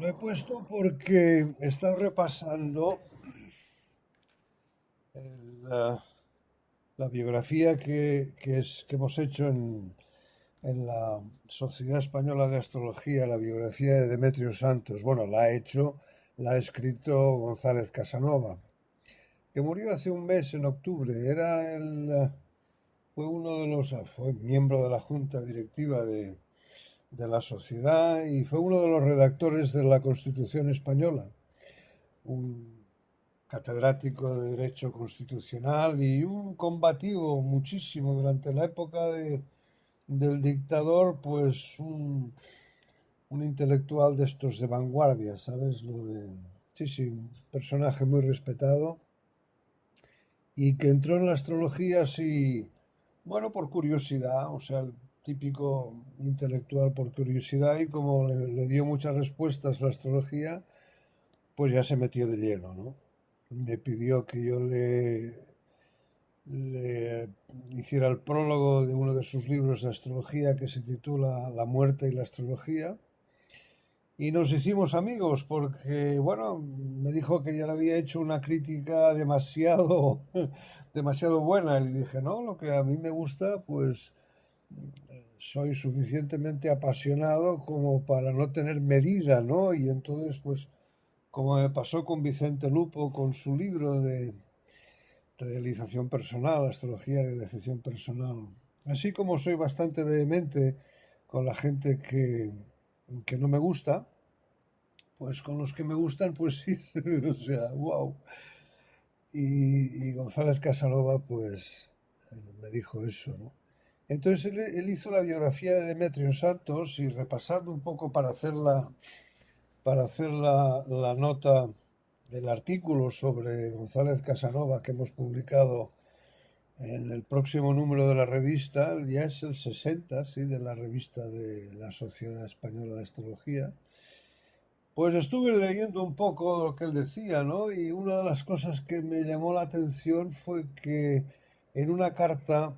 Lo he puesto porque he estado repasando la, la biografía que hemos hecho en la Sociedad Española de Astrología, la biografía de Demetrio Santos. Bueno, la ha escrito González Casanova, que murió hace un mes, en octubre. Fue uno de fue miembro de la junta directiva de la sociedad y fue uno de los redactores de la Constitución española. Un catedrático de Derecho Constitucional y un combativo muchísimo durante la época del dictador, pues un intelectual de estos de vanguardia, ¿sabes? Sí, sí, un personaje muy respetado y que entró en la astrología así, bueno, por curiosidad, o sea, el típico intelectual por curiosidad, y como le dio muchas respuestas la astrología, pues ya se metió de lleno, ¿no? Me pidió que yo le hiciera el prólogo de uno de sus libros de astrología que se titula La muerte y la astrología. Y nos hicimos amigos porque, bueno, me dijo que ya le había hecho una crítica demasiado, demasiado buena. Y le dije, no, lo que a mí me gusta, pues soy suficientemente apasionado como para no tener medida, ¿no? Y entonces, pues, como me pasó con Vicente Lupo, con su libro de realización personal, astrología y realización personal. Así como soy bastante vehemente con la gente que no me gusta, pues con los que me gustan, pues sí, o sea, wow. Y González Casanova, pues me dijo eso, ¿no? Entonces él hizo la biografía de Demetrio Santos y repasando un poco para hacer la nota del artículo sobre González Casanova que hemos publicado en el próximo número de la revista, ya es el 60, sí, de la revista de la Sociedad Española de Astrología, pues estuve leyendo un poco lo que él decía, ¿no? Y una de las cosas que me llamó la atención fue que en una carta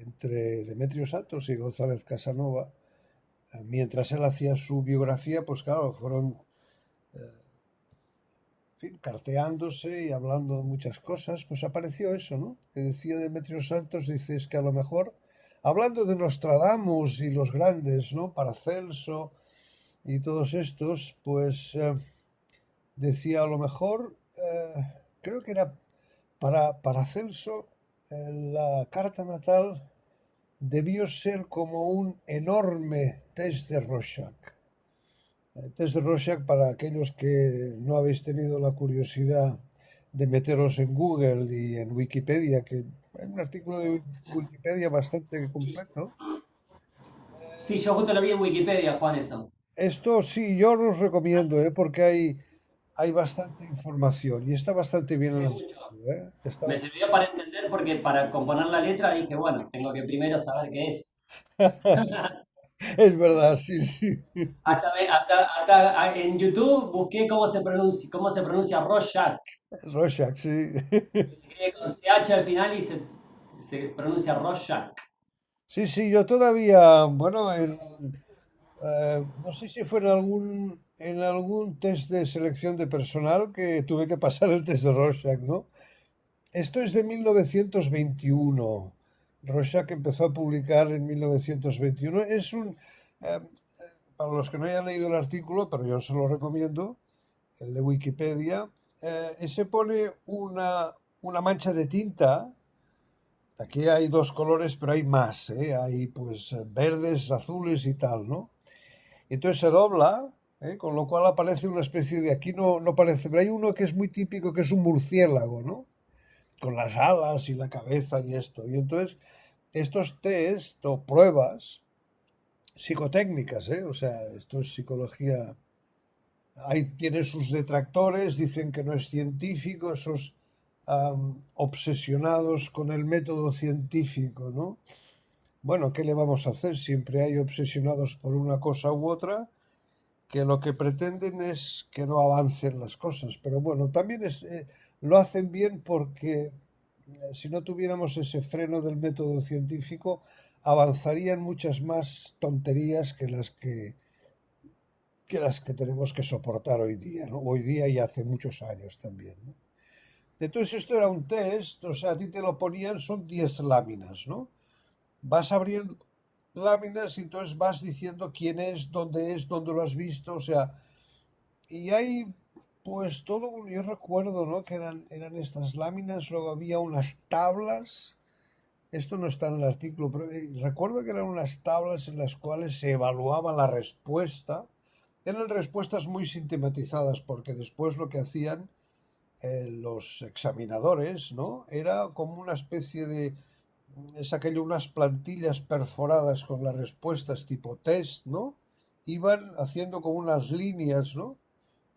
entre Demetrio Santos y González Casanova, mientras él hacía su biografía, pues claro, fueron en fin, carteándose y hablando de muchas cosas, pues apareció eso, ¿no? Que decía Demetrio Santos, dices que a lo mejor, hablando de Nostradamus y los grandes, ¿no? Paracelso y todos estos, pues decía a lo mejor, creo que era para Paracelso, la carta natal debió ser como un enorme test de Rorschach. Test de Rorschach, para aquellos que no habéis tenido la curiosidad de meteros en Google y en Wikipedia, que hay un artículo de Wikipedia bastante completo. Sí, yo justo lo vi en Wikipedia, Juan, eso. Esto sí, yo os recomiendo, porque hay bastante información y está bastante bien el Sí, mucho. artículo, ¿eh? Está Me bastante... sirvió para entender porque para componer la letra dije, bueno, tengo que primero saber qué es. Es verdad, sí, sí. Hasta en YouTube busqué cómo se pronuncia Rorschach. Rorschach, sí. Se escribe con CH al final y se pronuncia Rorschach. Sí, sí, yo todavía, bueno, no sé si fue en algún test de selección de personal que tuve que pasar el test de Rorschach, ¿no? Esto es de 1921. Rorschach empezó a publicar en 1921. Eh, para los que no hayan leído el artículo, pero yo se lo recomiendo, el de Wikipedia, se pone una mancha de tinta. Aquí hay dos colores, pero hay más, ¿eh? Hay pues verdes, azules y tal, ¿no? Entonces se dobla, con lo cual aparece una especie de, aquí no parece, pero hay uno que es muy típico, que es un murciélago, ¿no? Con las alas y la cabeza y esto. Y entonces estos test o pruebas psicotécnicas, o sea, esto es psicología, tiene sus detractores, dicen que no es científico, esos obsesionados con el método científico, ¿no? Bueno, ¿qué le vamos a hacer? Siempre hay obsesionados por una cosa u otra que lo que pretenden es que no avancen las cosas. Pero bueno, también lo hacen bien porque si no tuviéramos ese freno del método científico, avanzarían muchas más tonterías que las que que las que tenemos que soportar hoy día, ¿no? Hoy día y hace muchos años también, ¿no? Entonces esto era un test, o sea, a ti te lo ponían, son 10 láminas, ¿no? Vas abriendo láminas y entonces vas diciendo quién es, dónde lo has visto, o sea, y hay pues todo, yo recuerdo, ¿no? Que eran estas láminas, luego había unas tablas, esto no está en el artículo, pero recuerdo que eran unas tablas en las cuales se evaluaba la respuesta. Eran respuestas muy sistematizadas porque después lo que hacían los examinadores, ¿no? Era como una especie de, es aquello, unas plantillas perforadas con las respuestas tipo test, ¿no? Iban haciendo como unas líneas, ¿no?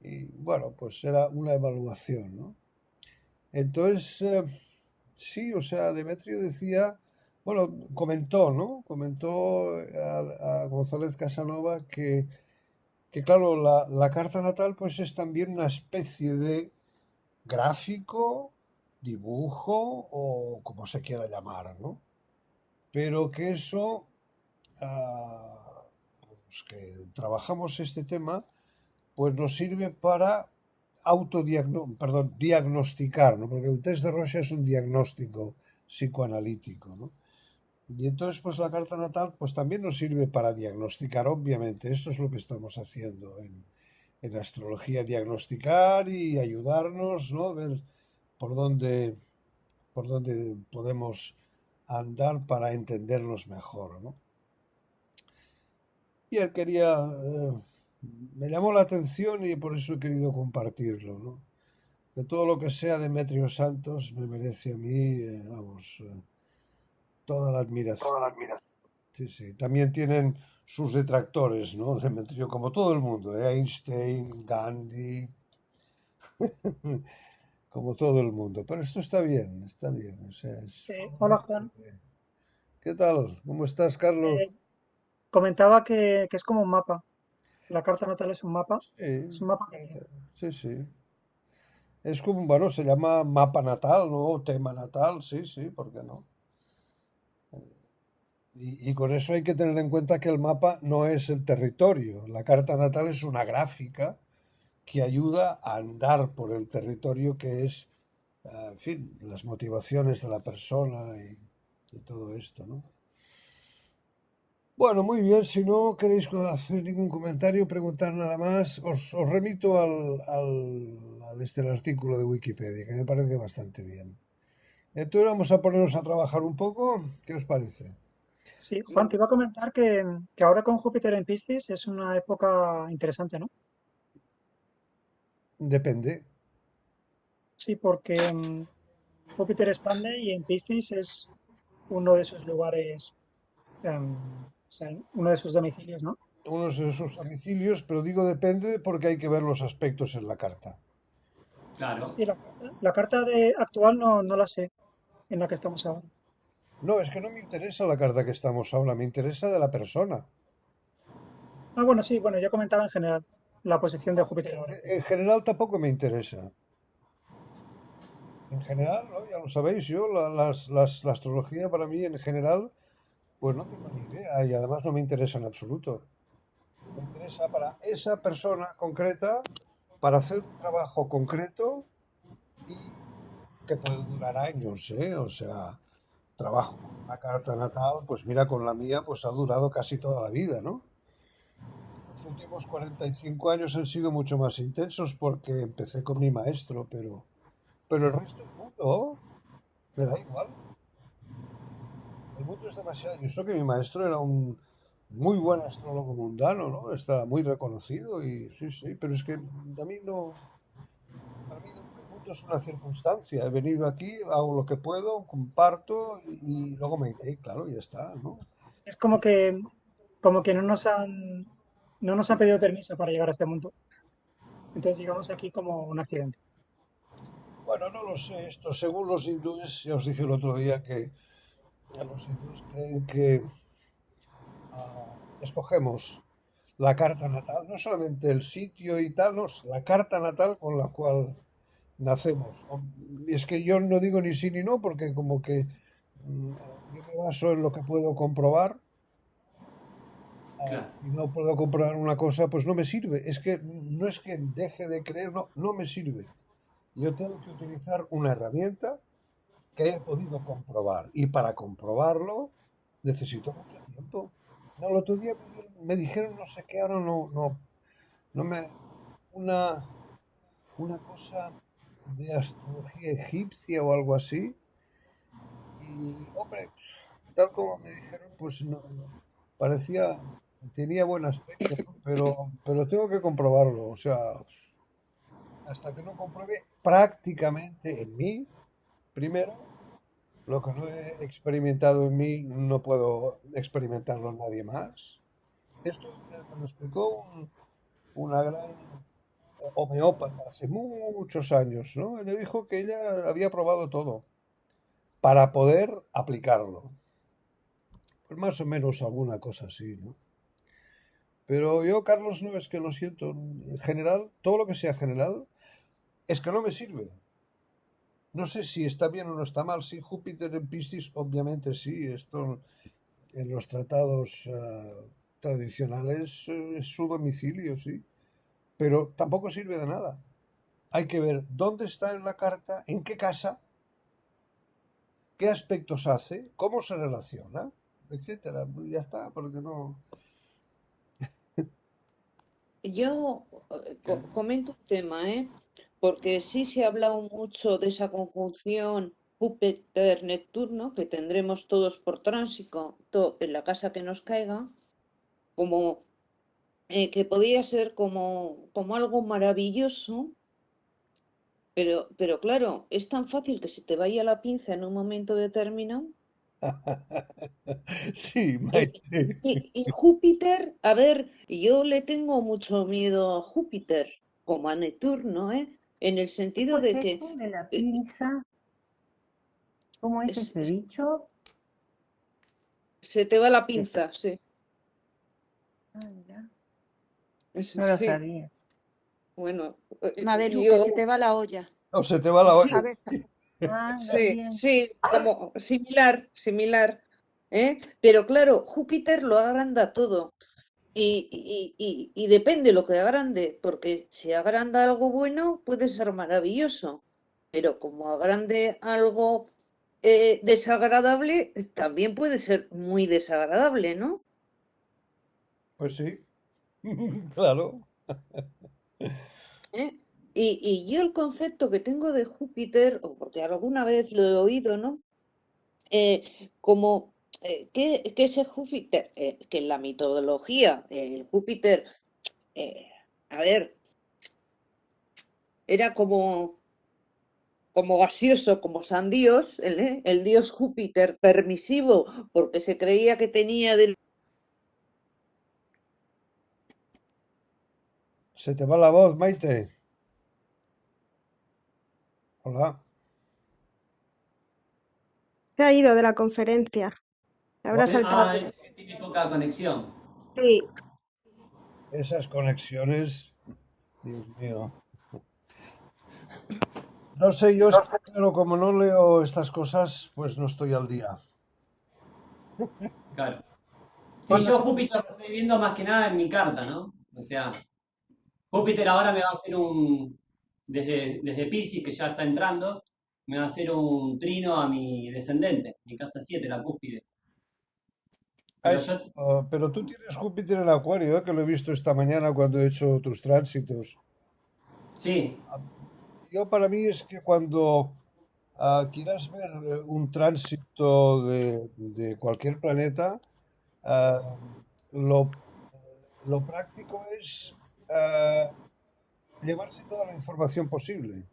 Y bueno, pues era una evaluación, ¿no? Entonces, sí, o sea, Demetrio decía, bueno, comentó, ¿no? Comentó a González Casanova que claro, la carta natal pues es también una especie de gráfico, dibujo o como se quiera llamar, ¿no? Pero que eso, los que trabajamos este tema, pues nos sirve para diagnosticar, ¿no? Porque el test de Rorschach es un diagnóstico psicoanalítico, ¿no? Y entonces, pues la carta natal, pues también nos sirve para diagnosticar, obviamente. Esto es lo que estamos haciendo en astrología, diagnosticar y ayudarnos, ¿no? Ver por dónde, por dónde podemos andar para entendernos mejor, ¿no? Y él quería, me llamó la atención y por eso he querido compartirlo, ¿no? Que todo lo que sea Demetrio Santos me merece a mí, vamos, toda la admiración. Toda la admiración. Sí, sí. También tienen sus detractores, ¿no? Demetrio, como todo el mundo, Einstein, Gandhi, como todo el mundo. Pero esto está bien, está bien. O sea, Hola Juan. ¿Qué tal? ¿Cómo estás, Carlos? Eh, Comentaba que es como un mapa. La carta natal es un mapa. Es Sí, un mapa de vida. sí, sí. Es como, bueno, se llama mapa natal, ¿no? Tema natal, sí, sí, ¿por qué no? Y con eso hay que tener en cuenta que el mapa no es el territorio. La carta natal es una gráfica que ayuda a andar por el territorio que es, en fin, las motivaciones de la persona y todo esto, ¿no? Bueno, muy bien, si no queréis hacer ningún comentario, preguntar nada más, os remito al artículo de Wikipedia, que me parece bastante bien. Entonces vamos a ponernos a trabajar un poco, ¿qué os parece? Sí, Juan, te iba a comentar que ahora con Júpiter en Piscis es una época interesante, ¿no? Depende. Sí, porque Júpiter expande y en Piscis es uno de sus lugares, o sea, uno de sus domicilios, ¿no? Unos de sus domicilios, pero digo depende porque hay que ver los aspectos en la carta. Claro. Sí, la carta de actual no la sé, en la que estamos ahora. No, es que no me interesa la carta que estamos ahora, me interesa de la persona. Ah, bueno, sí, bueno, yo comentaba en general la posición de Júpiter ahora. En general tampoco me interesa. En general, ¿no? Ya lo sabéis, yo la astrología para mí en general, pues no tengo ni idea y además no me interesa en absoluto. Me interesa para esa persona concreta, para hacer un trabajo concreto y que puede durar años, ¿eh? O sea, trabajo con una carta natal, pues mira, con la mía, pues ha durado casi toda la vida, ¿no? Los últimos 45 años han sido mucho más intensos porque empecé con mi maestro, pero el resto del mundo me da igual. El mundo es demasiado. Yo sé que mi maestro era un muy buen astrólogo mundano, ¿no? Estaba muy reconocido y sí, sí, pero es que a mí no. Para mí el mundo es una circunstancia. He venido aquí, hago lo que puedo, comparto y luego me iré, claro, y ya está, ¿no? Es como que no nos han pedido permiso para llegar a este mundo. Entonces llegamos aquí como un accidente. Bueno, no lo sé, esto según los hindúes, ya os dije el otro día que los hindúes creen que escogemos la carta natal, no solamente el sitio y tal, no, la carta natal con la cual nacemos. Y es que yo no digo ni sí ni no, porque como que mm, yo me baso en lo que puedo comprobar Claro, Si no puedo comprobar una cosa, pues no me sirve. Es que no es que deje de creer, no, no me sirve. Yo tengo que utilizar una herramienta que he podido comprobar. Y para comprobarlo necesito mucho tiempo. No, el otro día me dijeron no sé qué, ahora no me... Una, una cosa de astrología egipcia o algo así. Y, hombre, tal como me dijeron, pues parecía, tenía buen aspecto, ¿no? Pero tengo que comprobarlo. O sea, hasta que no compruebe prácticamente en mí, primero, lo que no he experimentado en mí, no puedo experimentarlo en nadie más. Esto me lo explicó una gran homeópata hace muchos años, ¿no? Ella dijo que ella había probado todo para poder aplicarlo. Pues más o menos alguna cosa así, ¿no? Pero yo, Carlos, no es que lo siento. En general, todo lo que sea general, es que no me sirve. No sé si está bien o no está mal. Sí, Júpiter en Piscis, obviamente sí. Esto en los tratados tradicionales es su domicilio, sí. Pero tampoco sirve de nada. Hay que ver dónde está en la carta, en qué casa, qué aspectos hace, cómo se relaciona, etcétera. Ya está, porque no. Yo comento un tema, porque sí se ha hablado mucho de esa conjunción Júpiter-Neptuno que tendremos todos por tránsito en la casa que nos caiga, como que podría ser como algo maravilloso, pero claro, es tan fácil que se te vaya la pinza en un momento determinado. Sí, Y, Maite. y Júpiter, a ver, yo le tengo mucho miedo a Júpiter, como a Neptuno, ¿eh? En el ¿Cómo sentido es de que eso de la eh, pinza? ¿Cómo es es- ese es- dicho? se te va la Que, pinza, sí. ah, mira, no lo Sí, sabía. bueno, Maderu, que yo, se te va la olla. O se te va la olla. ¿Sabes? Ah, sí, también. sí, como similar, ¿eh? Pero claro, Júpiter lo agranda todo. Y depende lo que agrande, porque si agranda algo bueno puede ser maravilloso, pero como agrande algo desagradable, también puede ser muy desagradable, ¿no? Pues sí, claro. ¿Eh? Y yo el concepto que tengo de Júpiter, o porque alguna vez lo he oído, ¿no? Como ¿qué es el Júpiter? Que en la mitología, el Júpiter, eh, a ver, era como gaseoso, como San Dios, el dios Júpiter, permisivo, porque se creía que tenía del... Se te va la voz, Maite. Hola. Se ha ido de la conferencia. Se habrá Bueno, saltado. Es que tiene poca conexión. Sí, esas conexiones, Dios mío. No sé, yo es que, claro, como no leo estas cosas, pues no estoy al día. Claro. Sí, Cuando yo se- Júpiter lo estoy viendo más que nada en mi carta, ¿no? O sea, Júpiter ahora me va a hacer desde Piscis, que ya está entrando, me va a hacer un trino a mi descendente, mi casa 7 la cúspide. Ah, Pero yo, pero tú tienes Júpiter en Acuario, que lo he visto esta mañana cuando he hecho tus tránsitos. sí, Yo para mí es que cuando quieras ver un tránsito de cualquier planeta, ah, lo, lo práctico es llevarse toda la información posible.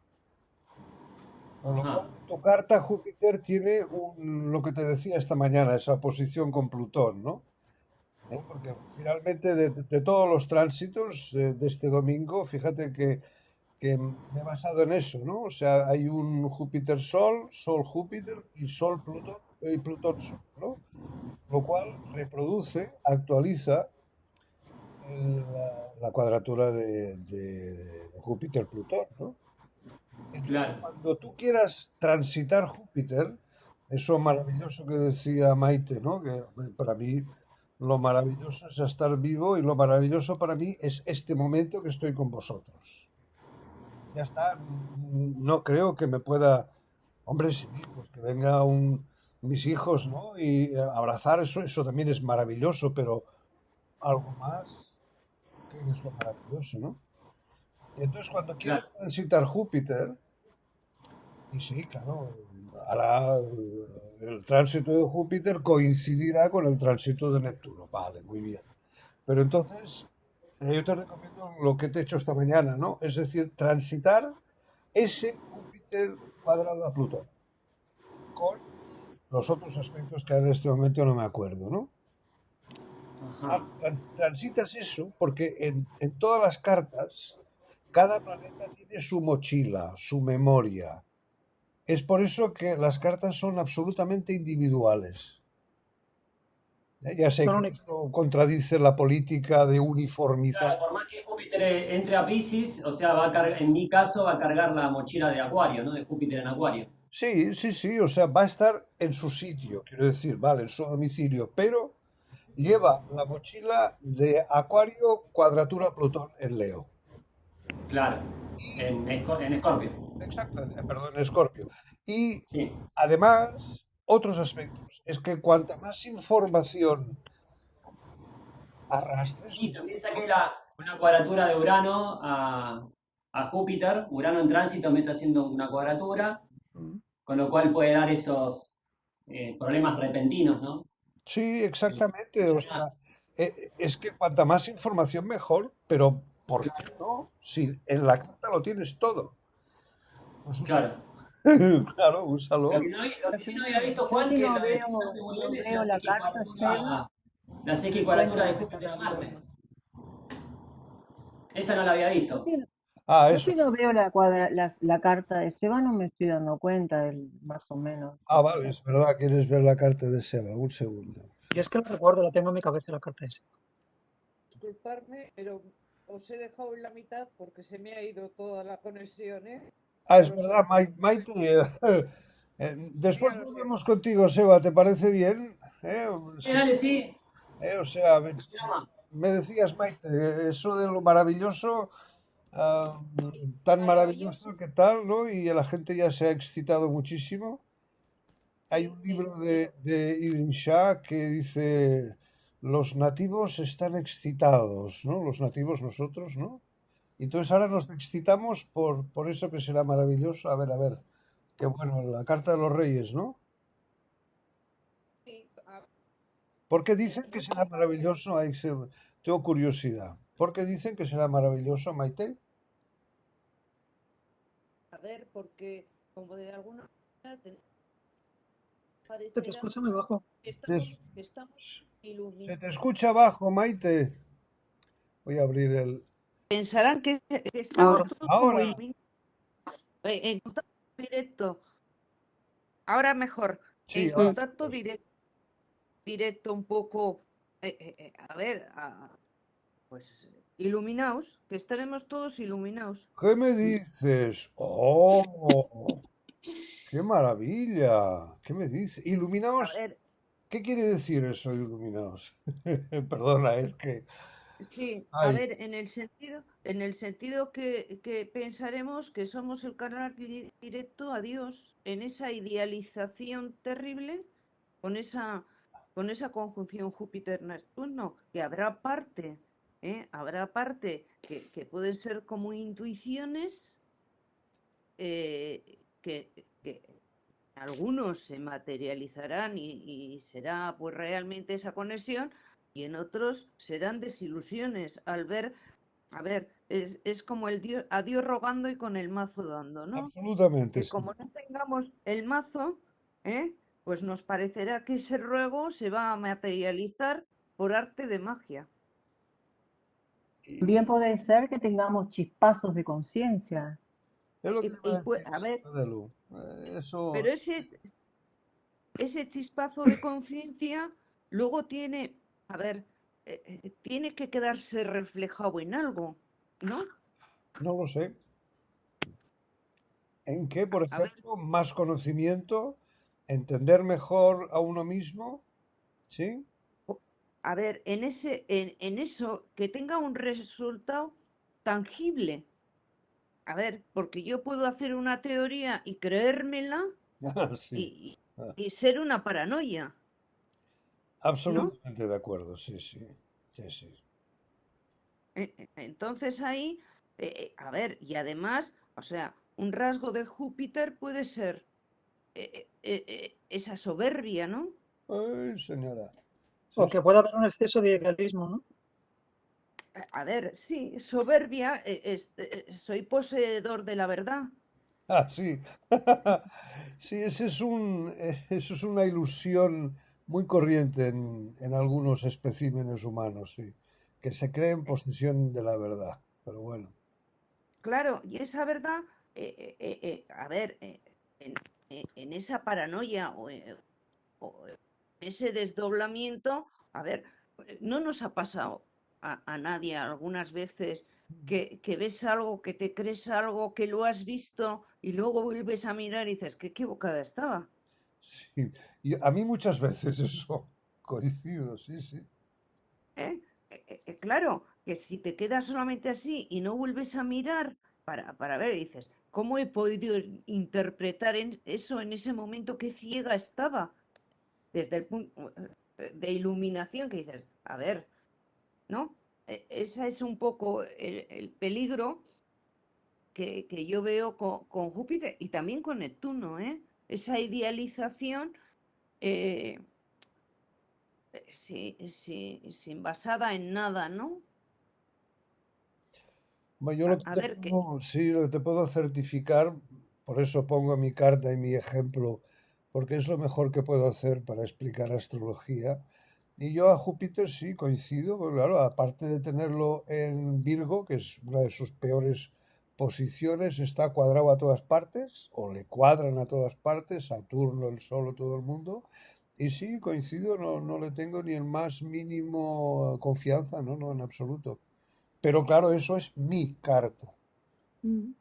Con lo ajá, cual, tu carta Júpiter tiene lo que te decía esta mañana, esa oposición con Plutón, ¿no? Porque finalmente de todos los tránsitos de este domingo, fíjate que me he basado en eso, ¿no? O sea, hay un Júpiter-Sol, Sol-Júpiter y Sol-Plutón y Plutón-Sol, ¿no? Lo cual reproduce, actualiza la cuadratura de Júpiter-Plutón, ¿no? Entonces, claro. cuando tú quieras transitar Júpiter, eso maravilloso que decía Maite, ¿no? Que para mí lo maravilloso es estar vivo y lo maravilloso para mí es este momento que estoy con vosotros. Ya está, no creo que me pueda, hombre, sí, pues que venga mis hijos, ¿no? Y abrazar eso también es maravilloso, pero algo más, ¿qué es lo maravilloso, no? Y entonces cuando Claro. quieres transitar Júpiter, y sí, claro, hará el tránsito de Júpiter coincidirá con el tránsito de Neptuno. Vale, muy bien. Pero entonces, yo te recomiendo lo que te he hecho esta mañana, ¿no? Es decir, transitar ese Júpiter cuadrado a Plutón, con los otros aspectos que en este momento no me acuerdo, ¿no? Ajá. Transitas eso porque en todas las cartas, cada planeta tiene su mochila, su memoria. Es por eso que las cartas son absolutamente individuales. Ya sé Son que únicas. eso contradice la política de uniformizar. Claro, por más que Júpiter entre a Piscis, o sea, en mi caso va a cargar la mochila de Acuario, ¿no? De Júpiter en Acuario. Sí, sí, sí, o sea, va a estar en su sitio, quiero decir, vale, en su domicilio, pero lleva la mochila de Acuario, cuadratura Plutón en Leo. Claro, Y, en Escorpio. exacto, perdón, Escorpio. Y Sí. además, otros aspectos, es que cuanta más información arrastres Sí, un también poquito, saqué una cuadratura de Urano a Júpiter. Urano en tránsito me está haciendo una cuadratura, con lo cual puede dar esos problemas repentinos, ¿no? sí, De exactamente. O sea, ansiedad. es que cuanta más información mejor, pero ¿por qué Claro, no? Si en la carta lo tienes todo, pues úsalo. claro. Claro, úsalo. Lo que sí no había visto, Yo Juan, que que no lo veo, explicaste muy bien, no es veo la carta, Seba, La sequi cuadratura de cuéntame qué Júpiter estás a Marte. hablando. Esa no la había Yo visto. que, Ah, yo eso. que no veo la carta de Seba, no me estoy dando cuenta del más o menos Ah, lo que vale, sea. es verdad, quieres ver la carta de Seba. Un segundo. Y es que la recuerdo, la tengo en mi cabeza la carta esa. Disculparme, pero os he dejado en la mitad porque se me ha ido toda la conexión, ¿eh? Ah, Ya es lo verdad, siento. Maite. Ya Después lo volvemos siento. contigo, Seba, ¿te parece bien? Sí, Dale, sí. o sea, Drama. me decías, Maite, eso de lo maravilloso. Tan Maravilloso. maravilloso que tal, ¿no? Y la gente ya se ha excitado muchísimo. Hay Sí, un libro pero de Ibn Shah que dice, los nativos están excitados, ¿no? Los nativos nosotros, ¿no? Y entonces ahora nos excitamos por eso que será maravilloso. A ver, qué bueno, la Carta de los Reyes, ¿no? sí, ¿Por qué dicen que no será sé, maravilloso? Tengo curiosidad. ¿Por qué dicen que será maravilloso, Maite? a ver, porque como de alguna manera Se te parecerá escucha muy bajo. Des- que estamos Se iluminados. te escucha bajo, Maite. Voy a abrir el... Pensarán que estamos Ahora, todos como Ahora, iluminados, en contacto directo. Ahora mejor, sí, en ahora. contacto directo un poco, a ver, pues iluminados, que estaremos todos iluminados. ¿Qué me dices? ¡Oh! ¡Qué maravilla! ¿Qué me dices? A Iluminaos. ver, ¿Qué quiere decir eso, iluminaos? Perdona, es que... sí, a Ay, ver, en el sentido que pensaremos que somos el canal directo a Dios en esa idealización terrible, con con esa conjunción Júpiter-Neptuno, que habrá parte que pueden ser como intuiciones, que algunos se materializarán y será pues realmente esa conexión, y en otros serán desilusiones al ver, a ver, es como a Dios rogando y con el mazo dando, ¿no? absolutamente Que sí. como no tengamos el mazo, ¿eh? Pues nos parecerá que ese ruego se va a materializar por arte de magia. Y Bien puede ser que tengamos chispazos de conciencia. es lo que te iba a decir, A ver, Adelu. pero Eso, ese chispazo de conciencia luego tiene, a ver, tiene que quedarse reflejado en algo, ¿no? no lo sé. ¿En qué, por A ver, ejemplo, más conocimiento, entender mejor a uno mismo? ¿Sí? a ver, en eso, que tenga un resultado tangible. A ver, porque yo puedo hacer una teoría y creérmela Sí, y, ah, y ser una paranoia, ¿no? absolutamente de acuerdo, sí, sí, sí, sí. Entonces ahí, a ver, y además, o sea, un rasgo de Júpiter puede ser esa soberbia, ¿no? Ay, señora. O Sí, sí. que pueda haber un exceso de idealismo, ¿no? A ver, sí, soberbia, soy poseedor de la verdad. Ah, sí. Sí, eso es una ilusión muy corriente en algunos especímenes humanos, sí, que se cree en Eh, posesión de la verdad. Pero bueno, Claro, y esa verdad, a ver, en esa paranoia o en ese desdoblamiento, a ver, ¿no nos ha pasado a nadie algunas veces que ves algo, que te crees algo, que lo has visto y luego vuelves a mirar y dices, qué equivocada estaba? sí. Y a mí muchas veces eso coincido, sí, sí. ¿Eh? Claro, que si te quedas solamente así y no vuelves a mirar para ver, dices, ¿cómo he podido interpretar eso en ese momento? Qué ciega estaba desde el punto de iluminación que dices, a ver, ¿no? Esa es un poco el peligro que yo veo con Júpiter y también con Neptuno, ¿eh? Esa idealización eh, sin basada en nada, ¿no? Bueno, yo lo que A te ver, que puedo, sí, lo que te puedo certificar, por eso pongo mi carta y mi ejemplo, porque es lo mejor que puedo hacer para explicar astrología. Y yo a Júpiter sí coincido, porque claro, aparte de tenerlo en Virgo, que es una de sus peores posiciones, está cuadrado a todas partes, o le cuadran a todas partes, Saturno, el Sol, todo el mundo. Y sí, coincido, no, no le tengo ni el más mínimo confianza, no, no, en absoluto. Pero claro, eso es mi carta. Mm.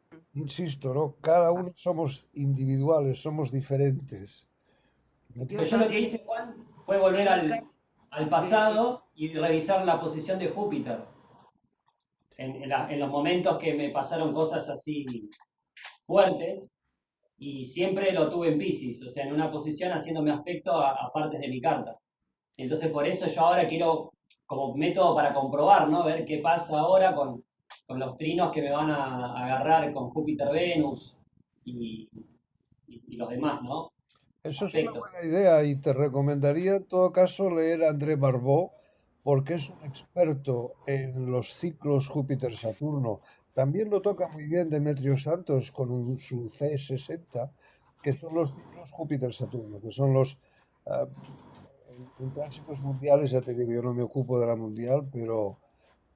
Insisto, ¿no? Cada uno somos individuales, somos diferentes. No Pero yo tiene- yo lo que también hice, Juan, fue volver en mi caso, al eh, pasado y revisar la posición de Júpiter. En los momentos que me pasaron cosas así fuertes, y siempre lo tuve en Piscis, o sea, en una posición haciéndome aspecto a partes de mi carta. Entonces, por eso yo ahora quiero, como método para comprobar, ¿no? Ver qué pasa ahora con los trinos que me van a agarrar con Júpiter-Venus y, y los demás, ¿no? Eso es una Aspectos. buena idea y te recomendaría en todo caso leer a André Barbeau porque es un experto en los ciclos Júpiter-Saturno. También lo toca muy bien Demetrio Santos con su C60, que son los ciclos Júpiter-Saturno, que son los... ah, en tránsitos mundiales, ya te digo, yo no me ocupo de la mundial, pero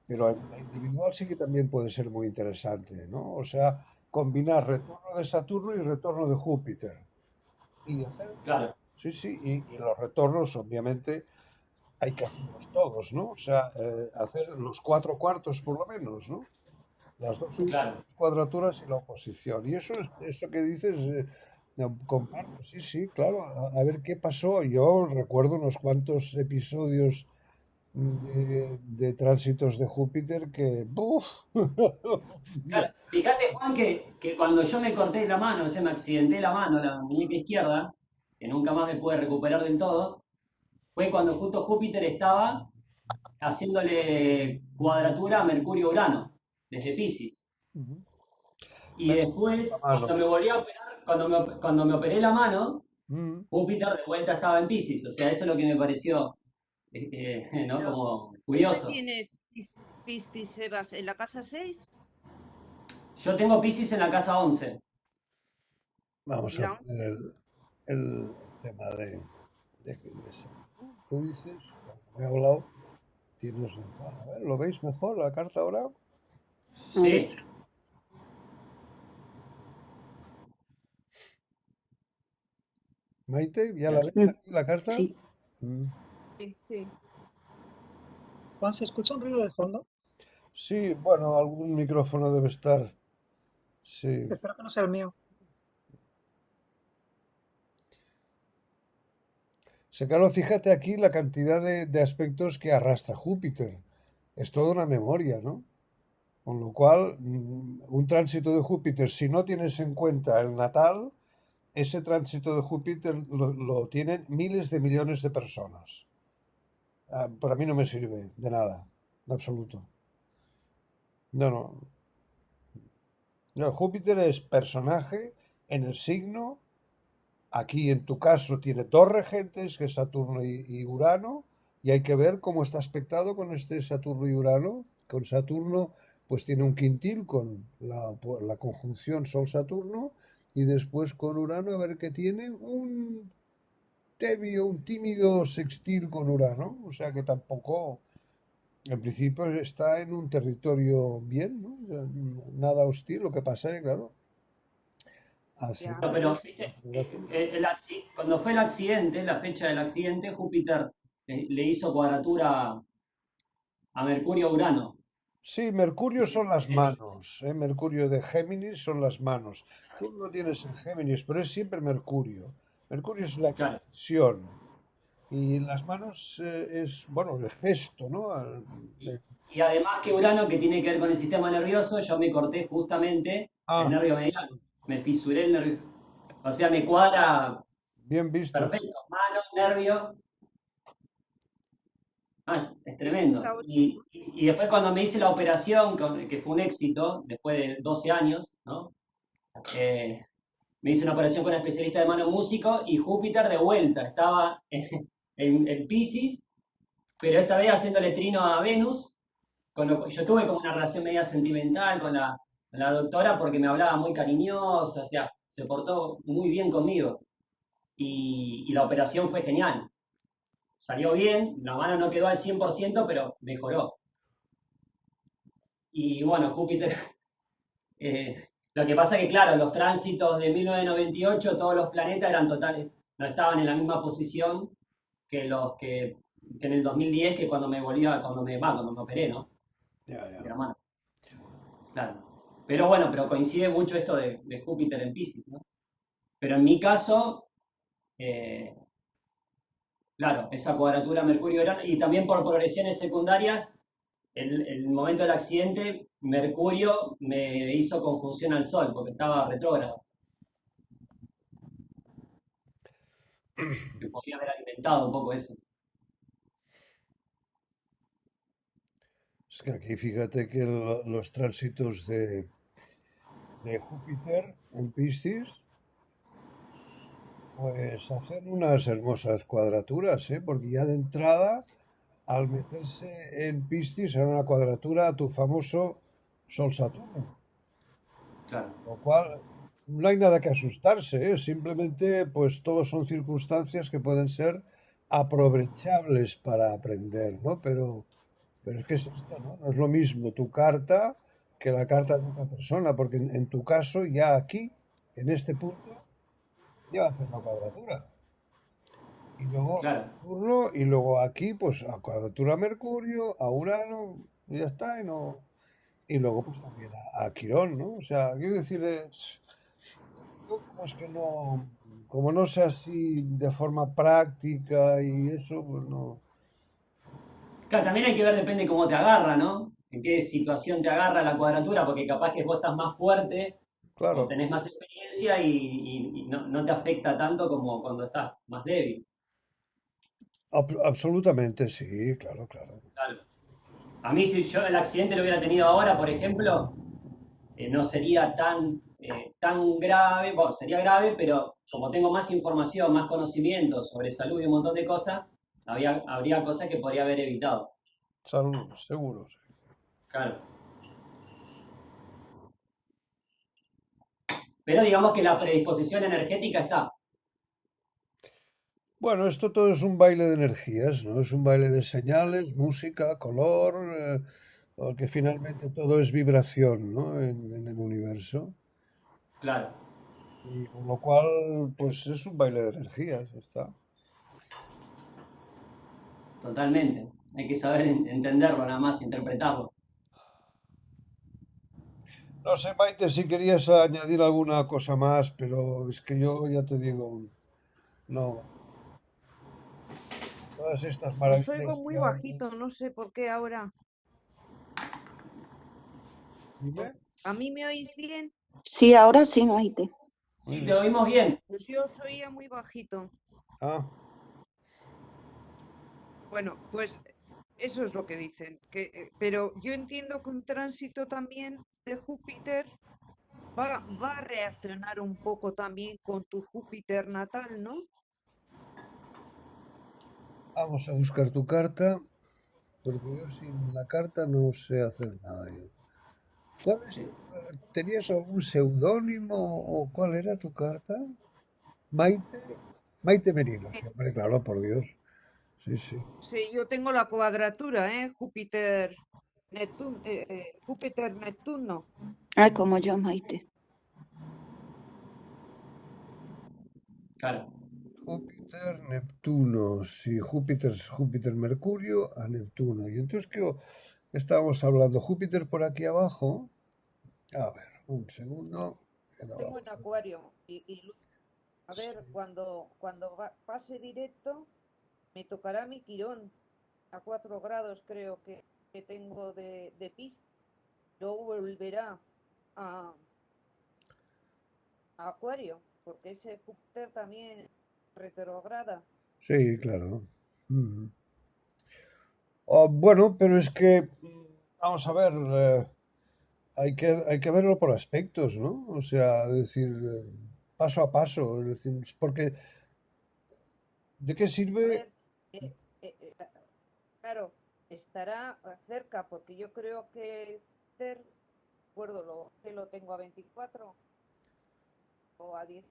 en la individual sí que también puede ser muy interesante, ¿no? O sea, combinar retorno de Saturno y retorno de Júpiter. Y hacer el ciclo. Claro, Sí, sí, y los retornos, obviamente, hay que hacerlos todos, ¿no? O sea, hacer los cuatro cuartos por lo menos, ¿no? Las dos claro. últimas cuadraturas y la oposición. Y eso que dices, comparto, sí, sí, claro, a ver qué pasó. Yo recuerdo unos cuantos episodios de tránsitos de Júpiter que, ¡buf! Claro, fíjate, Juan, que cuando yo me corté la mano, o sea, me accidenté la mano, la muñeca izquierda, que nunca más me pude recuperar del todo, fue cuando justo Júpiter estaba haciéndole cuadratura a Mercurio-Urano, desde Piscis. Y Me duele la después, mano. cuando me volví a operar, cuando me operé la mano, Mm. Júpiter de vuelta estaba en Piscis. O sea, eso es lo que me pareció, ¿no? pero Como ¿dónde curioso. tienes Piscis, Sebas? ¿En la casa 6? Yo tengo Piscis en la casa 11. Vamos ¿Y a la poner 11? el tema de ese. Tú dices, como he hablado, tienes razón. A ver, ¿lo veis mejor la carta ahora? A ver, Sí, Maite, ¿ya la la- ves mm, aquí la carta? sí. Mm. Sí, sí. Juan, ¿se escucha un ruido de fondo? Sí, bueno, algún micrófono debe estar. Sí. Espero que no sea el mío. Sí, claro, fíjate aquí la cantidad de aspectos que arrastra Júpiter. Es toda una memoria, ¿no? Con lo cual, un tránsito de Júpiter, si no tienes en cuenta el natal, ese tránsito de Júpiter lo tienen miles de millones de personas. Para mí no me sirve de nada, en absoluto. No, no. No, Júpiter es personaje en el signo. Aquí en tu caso tiene dos regentes, que es Saturno y Urano, y hay que ver cómo está aspectado con este Saturno y Urano. Con Saturno, pues tiene un quintil con la conjunción Sol-Saturno, y después con Urano, a ver que tiene un tebio, un tímido sextil con Urano, o sea que tampoco, en principio está en un territorio bien, ¿no? O sea, nada hostil, lo que pasa es, claro, así. Ya. No, pero ¿viste? Cuando fue el accidente, la fecha del accidente, Júpiter le hizo cuadratura a Mercurio-Urano. Sí, Mercurio son las manos, ¿eh? Mercurio de Géminis son las manos. Tú no tienes en Géminis, pero es siempre Mercurio. Mercurio es la Claro. expresión y las manos es, bueno, el gesto, ¿no? Y además que Urano, que tiene que ver con el sistema nervioso, yo me corté justamente el Ah, nervio mediano. Me fisuré el nervio. O sea, me cuadra bien visto. perfecto. Mano, nervio. Es tremendo. La ul- Y después cuando me hice la operación, que fue un éxito, después de 12 años, ¿no? Me hice una operación con un especialista de mano músico y Júpiter de vuelta. Estaba en Piscis, pero esta vez haciéndole trino a Venus. Yo tuve como una relación media sentimental con la doctora porque me hablaba muy cariñosa, o sea, se portó muy bien conmigo. Y la operación fue genial. Salió bien, la mano no quedó al 100%, pero mejoró. Y bueno, Júpiter, lo que pasa es que, claro, los tránsitos de 1998, todos los planetas eran totales, no estaban en la misma posición que los que en el 2010, que cuando me operé, ¿no? Ya, De ya. la mano. Claro. Pero bueno, pero coincide mucho esto de Júpiter en Piscis, ¿no? Pero en mi caso, eh, claro, esa cuadratura Mercurio-Urano, y también por progresiones secundarias, el momento del accidente, Mercurio me hizo conjunción al Sol, porque estaba retrógrado, que podía haber alimentado un poco eso. Es que aquí fíjate que los tránsitos de Júpiter en Piscis, pues hacen unas hermosas cuadraturas, ¿eh? Porque ya de entrada, al meterse en Piscis, hará una cuadratura a tu famoso Sol-Saturno. Claro, Lo cual no hay nada que asustarse, ¿eh? Simplemente, pues todos son circunstancias que pueden ser aprovechables para aprender, ¿no? Pero es que es esto, ¿no? No es lo mismo tu carta que la carta de otra persona, porque en tu caso, ya aquí, en este punto, ya va a hacer una cuadratura. Y luego claro. Saturno, y luego aquí, pues a cuadratura a Mercurio, a Urano, y ya está, y no. Y luego, pues también a Quirón, ¿no? O sea, quiero decir, yo como es que no, como no sea así de forma práctica y eso, pues no. Claro, también hay que ver, depende cómo te agarra, ¿no? En qué situación te agarra la cuadratura, porque capaz que vos estás más fuerte o Claro, tenés más experiencia y no te afecta tanto como cuando estás más débil. absolutamente sí, claro, claro. Claro. A mí, si yo el accidente lo hubiera tenido ahora, por ejemplo, no sería tan grave, bueno, sería grave, pero como tengo más información, más conocimiento sobre salud y un montón de cosas, habría cosas que podría haber evitado. Salud, seguro, sí. Claro. Pero digamos que la predisposición energética está. Bueno, esto todo es un baile de energías, ¿no? Es un baile de señales, música, color, porque finalmente todo es vibración, ¿no? En el universo. Claro, Y con lo cual, pues es un baile de energías, ya está. totalmente. Hay que saber entenderlo nada más, interpretarlo. No sé, Maite, si querías añadir alguna cosa más, pero es que yo ya te digo, no. todas estas Os maravillas oigo muy que hay. bajito, no sé por qué ahora. Dime. ¿A mí me oís bien? Sí, ahora sí, Maite. Muy Sí, te bien. oímos bien. Pues yo os oía muy bajito. Ah, Bueno, pues eso es lo que dicen. Pero yo entiendo que un tránsito también de Júpiter va a reaccionar un poco también con tu Júpiter natal, ¿no? vamos a buscar tu carta, porque yo sin la carta no sé hacer nada yo. ¿Cuál es ¿Tenías algún seudónimo o cuál era tu carta? Maite, Maite Merino, Sí, siempre, claro, por Dios. Sí, sí. sí, yo tengo la cuadratura, ¿eh? Júpiter Neptuno. Ay, como yo, Maite. Claro. Júpiter, Neptuno, sí, Júpiter, Mercurio a Neptuno. Y entonces, ¿qué estábamos hablando? Júpiter por aquí abajo. A ver, un segundo. Queda Tengo abajo. en Acuario. A Sí. ver, cuando pase directo, me tocará mi Quirón a 4 grados, creo que tengo de pista. Luego volverá a, a Acuario, porque ese Júpiter también retrograda. Sí, claro. Mm. Oh, bueno, pero es que, vamos a ver, hay que verlo por aspectos, ¿no? O sea, es decir, paso a paso. Es decir, porque, ¿de qué A sirve? ver, eh, eh, eh, claro, estará cerca, porque yo creo que Júpiter, recuerdo que lo tengo a 24 o a 10.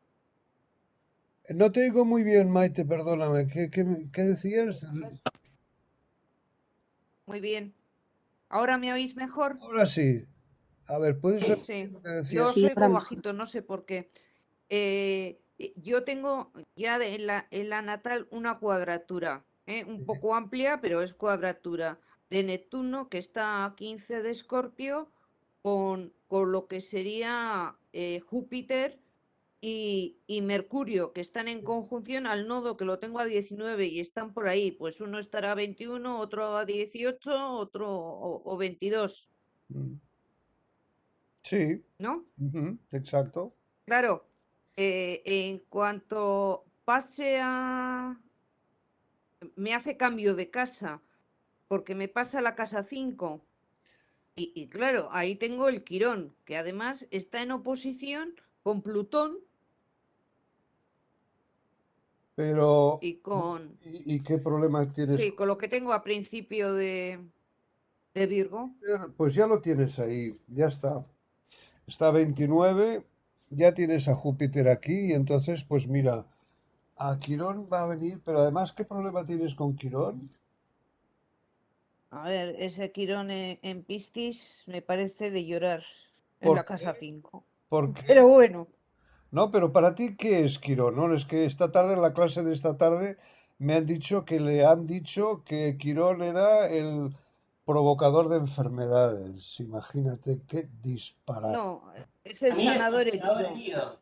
No te digo muy bien, Maite, perdóname. ¿Qué decías? A ver, muy bien. ¿Ahora me oís mejor? Ahora sí. A ver, ¿puedes Sí, repetir Sí, lo que yo decías? os Sí, ahora oigo mejor. bajito, no sé por qué. Yo tengo ya en la natal una cuadratura, un Sí. poco amplia, pero es cuadratura de Neptuno, que está a 15 de Escorpio, con lo que sería Júpiter y Mercurio, que están en conjunción al nodo, que lo tengo a 19 y están por ahí. Pues uno estará a 21, otro a 18, otro o 22, Mm. Sí, ¿no? ujú, exacto. Claro, en cuanto pase me hace cambio de casa, porque me pasa a la casa 5. Y claro, ahí tengo el Quirón, que además está en oposición con Plutón Pero, y con, ¿y qué problema tienes? sí, con lo que tengo a principio de Virgo. Pues ya lo tienes ahí, ya está. Está a 29, ya tienes a Júpiter aquí y entonces, pues mira, a Quirón va a venir, pero además, ¿qué problema tienes con Quirón? A ver, ese Quirón en Piscis me parece de llorar en ¿Por la casa qué? 5. ¿Por Pero qué? bueno, No, pero para ti, ¿qué es Quirón? ¿No? Es que esta tarde, en la clase de esta tarde, me han dicho que le han dicho que Quirón era el provocador de enfermedades. Imagínate qué disparate. no, es el A mí es el sanador senador herido. herido.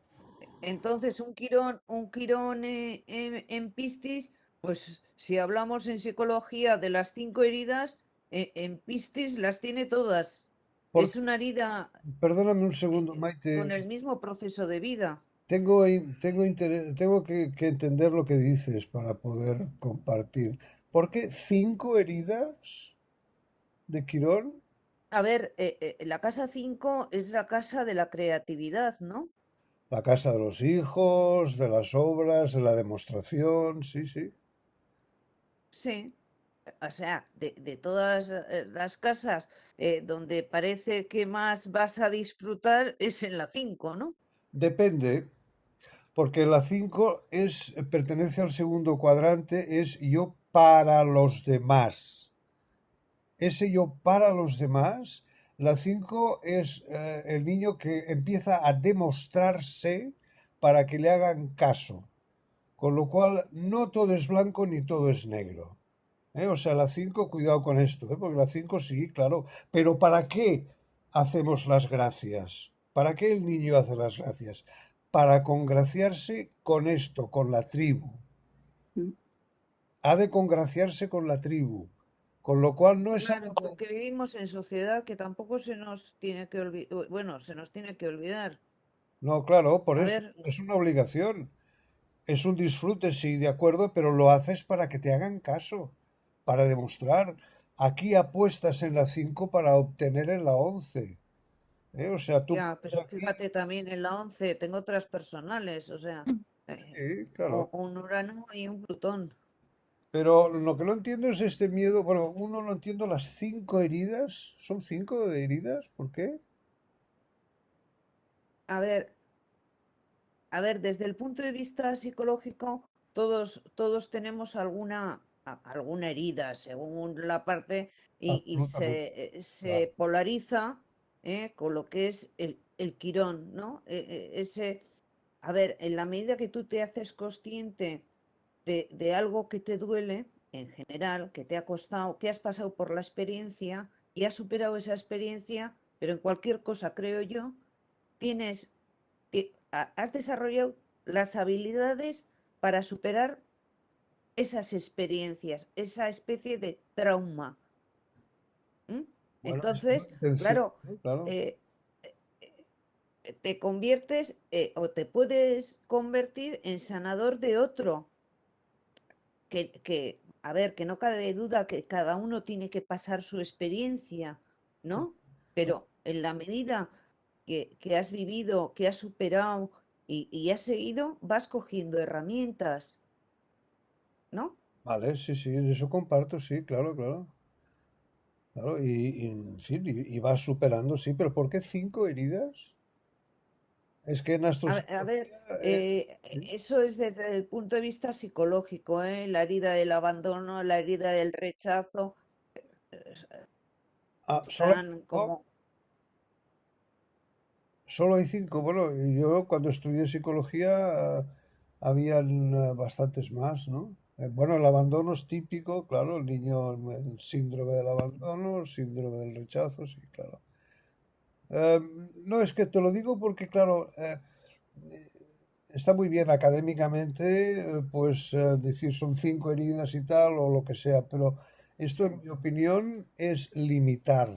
Entonces, un quirón en Piscis, pues si hablamos en psicología de las 5 heridas, en Piscis las tiene todas. Por- Es una herida Perdóname un segundo, Maite. con el mismo proceso de vida. Tengo que entender lo que dices para poder compartir. ¿Por qué 5 heridas de Quirón? A ver, la casa 5 es la casa de la creatividad, ¿no? La casa de los hijos, de las obras, de la demostración, sí, sí. Sí. O sea, de todas las casas donde parece que más vas a disfrutar es en la 5, ¿no? Depende, porque la 5 pertenece al segundo cuadrante, es yo para los demás. Ese yo para los demás, la 5 es el niño que empieza a demostrarse para que le hagan caso. Con lo cual, no todo es blanco ni todo es negro. O sea, la 5 cuidado con esto, porque la 5 sí, claro. Pero ¿para qué hacemos las gracias? ¿Para qué el niño hace las gracias? Para congraciarse con esto, con la tribu. Mm. ha de congraciarse con la tribu, con lo cual no es Claro, algo... porque vivimos en sociedad que tampoco se nos tiene que olvidar, bueno, se nos tiene que olvidar. No, claro, por A eso ver, es una obligación. Es un disfrute, sí, de acuerdo, pero lo haces para que te hagan caso, para demostrar. Aquí apuestas en la 5 para obtener en la 11. O sea, tú ya, pones pero aquí, fíjate también en la 11 tengo otras personales, o sea, sí, claro. un Urano y un Plutón. Pero lo que no entiendo es este miedo. Bueno, uno no entiendo las 5 heridas. ¿Son 5 de heridas? ¿Por qué? A ver, desde el punto de vista psicológico, todos tenemos alguna herida según la parte y Absolutamente. Claro. se polariza con lo que es el quirón, ¿no? A ver, en la medida que tú te haces consciente de algo que te duele, en general, que te ha costado, que has pasado por la experiencia y has superado esa experiencia, pero en cualquier cosa, creo yo, tienes has desarrollado las habilidades para superar esas experiencias, esa especie de trauma. ¿M? Bueno, es Entonces, intención, claro, ¿no? Claro. eh, te conviertes o te puedes convertir en sanador de otro, a ver, que no cabe duda que cada uno tiene que pasar su experiencia, ¿no? Pero en la medida que has vivido, que has superado y has seguido, vas cogiendo herramientas, ¿no? Vale, sí, sí, eso comparto, sí, claro, claro. Claro, en fin, y vas superando, sí, pero ¿por qué 5 heridas? Es que en A ver, astrología, sí. eso es desde el punto de vista psicológico, ¿eh? La herida del abandono, la herida del rechazo, eh, Ah, ¿solo hay están 5? como... Solo hay 5. Bueno, y yo cuando estudié psicología habían bastantes más, ¿no? Bueno, el abandono es típico, claro, el niño, el síndrome del abandono, el síndrome del rechazo, sí, claro. No, es que te lo digo porque, claro, está muy bien académicamente, pues decir son 5 heridas y tal, o lo que sea, pero esto, en mi opinión, es limitar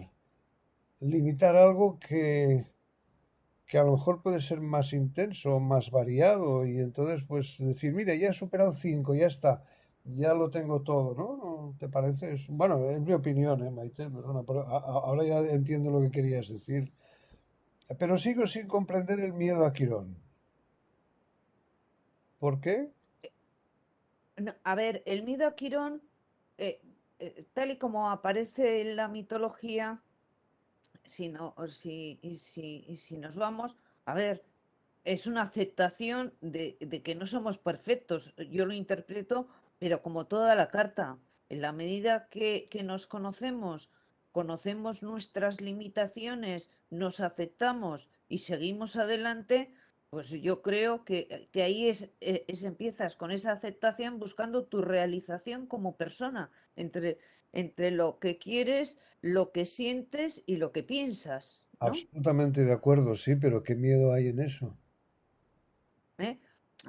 algo que a lo mejor puede ser más intenso, más variado, y entonces pues decir, mira, ya he superado 5, ya está, ya lo tengo todo, ¿no? ¿No te parece? Bueno, es mi opinión, Maite, perdona, pero ahora ya entiendo lo que querías decir, pero sigo sin comprender el miedo a Quirón. ¿Por qué? No, a ver, el miedo a Quirón, eh, tal y como aparece en la mitología, si nos vamos, a ver, es una aceptación de que no somos perfectos. Yo lo interpreto, pero como toda la carta, en la medida que nos conocemos, conocemos nuestras limitaciones, nos aceptamos y seguimos adelante, pues yo creo que ahí empiezas con esa aceptación buscando tu realización como persona, entre lo que quieres, lo que sientes y lo que piensas, ¿no? Absolutamente de acuerdo, sí, pero ¿qué miedo hay en eso? ¿Eh?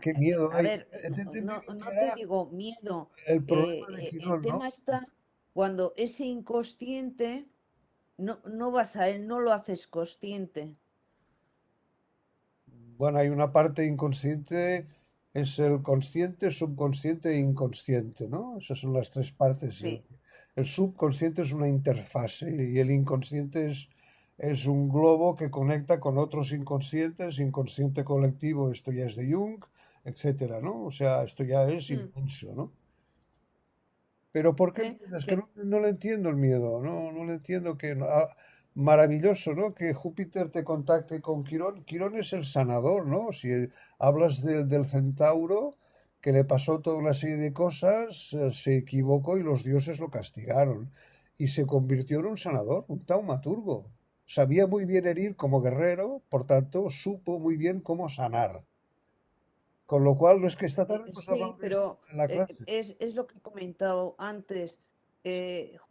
¿Qué miedo A hay? ver, Te he entendido que no te era digo miedo. el problema de El Quirón, ¿no? tema está cuando ese inconsciente no vas a él, no lo haces consciente. Bueno, hay una parte inconsciente, es el consciente, subconsciente e inconsciente, ¿no? Esas son las tres partes. El, Sí, el subconsciente es una interfase y el inconsciente es un globo que conecta con otros inconscientes, inconsciente colectivo, esto ya es de Jung, etcétera, ¿no? O sea, esto ya es mm, inmenso, ¿no? Pero ¿por qué el ¿eh? miedo? Es que Que, no le entiendo el miedo, no le entiendo que... maravilloso, ¿no? Que Júpiter te contacte con Quirón. Quirón es el sanador, ¿no? Si hablas del centauro, que le pasó toda una serie de cosas, se equivocó y los dioses lo castigaron. Y se convirtió en un sanador, un taumaturgo. Sabía muy bien herir como guerrero, por tanto, supo muy bien cómo sanar. Con lo cual, no es que esta tarde hemos sí, hablado de esto pero en la clase. es lo que he comentado antes.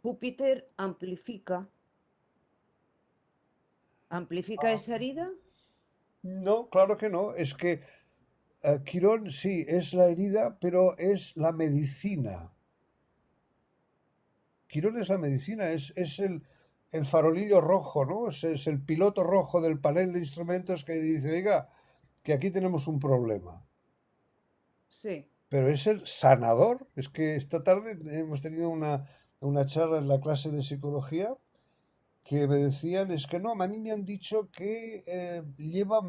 Júpiter amplifica Ah, esa herida. no, claro que no. Es que Quirón sí es la herida, pero es la medicina. Quirón es la medicina, es el farolillo rojo, ¿no? Es el piloto rojo del panel de instrumentos que dice, oiga, que aquí tenemos un problema. Sí. Pero es el sanador. Es que esta tarde hemos tenido una charla en la clase de psicología que me decían, es que no, a mí me han dicho que lleva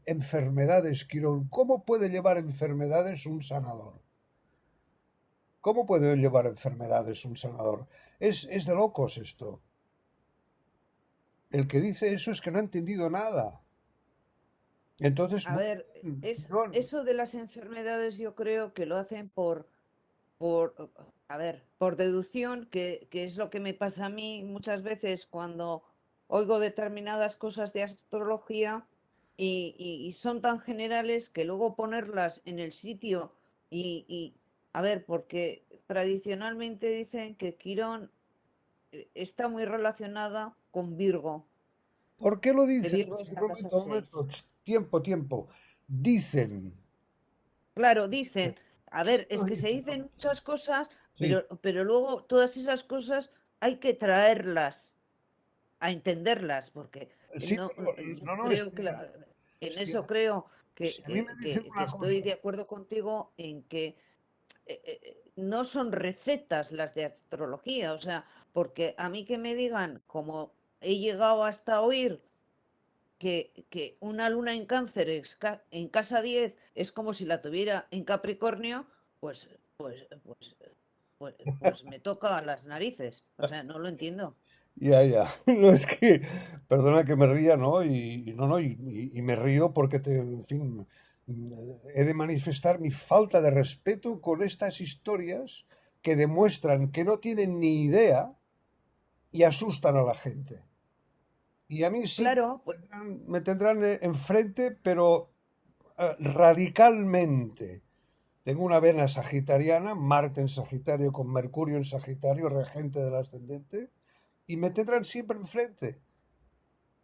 enfermedades, Quirón. ¿Cómo puede llevar enfermedades un sanador? ¿Cómo puede llevar enfermedades un sanador? Es de locos esto. El que dice eso es que no ha entendido nada. Entonces, A ver, Quirón, eso de las enfermedades yo creo que lo hacen a ver, por deducción, que es lo que me pasa a mí muchas veces cuando oigo determinadas cosas de astrología y son tan generales que luego ponerlas en el sitio a ver, porque tradicionalmente dicen que Quirón está muy relacionada con Virgo, ¿por qué lo que dicen? Virgo es Un la casa momento, un 6. momento. Tiempo. Dicen. Claro, dicen, a ver, ¿Quién es lo que se dice? dicen muchas cosas, Sí, pero luego todas esas cosas hay que traerlas a entenderlas, porque sí, no, pero yo no, es creo que que en si eso a, creo si a mí me dicen que una estoy cosa, de acuerdo contigo en que no son recetas las de astrología, o sea, porque a mí que me digan, como he llegado hasta oír, que una luna en cáncer en casa 10 es como si la tuviera en Capricornio, pues, pues, pues, pues me toca las narices. O sea, no lo entiendo. ya, no es que, perdona que me ría, ¿no? Y me río porque en fin, he de manifestar mi falta de respeto con estas historias que demuestran que no tienen ni idea y asustan a la gente. Y a mí siempre Claro, pues, me tendrán enfrente, pero radicalmente. Tengo una vena sagitariana, Marte en Sagitario con Mercurio en Sagitario, regente del ascendente, y me tendrán siempre enfrente.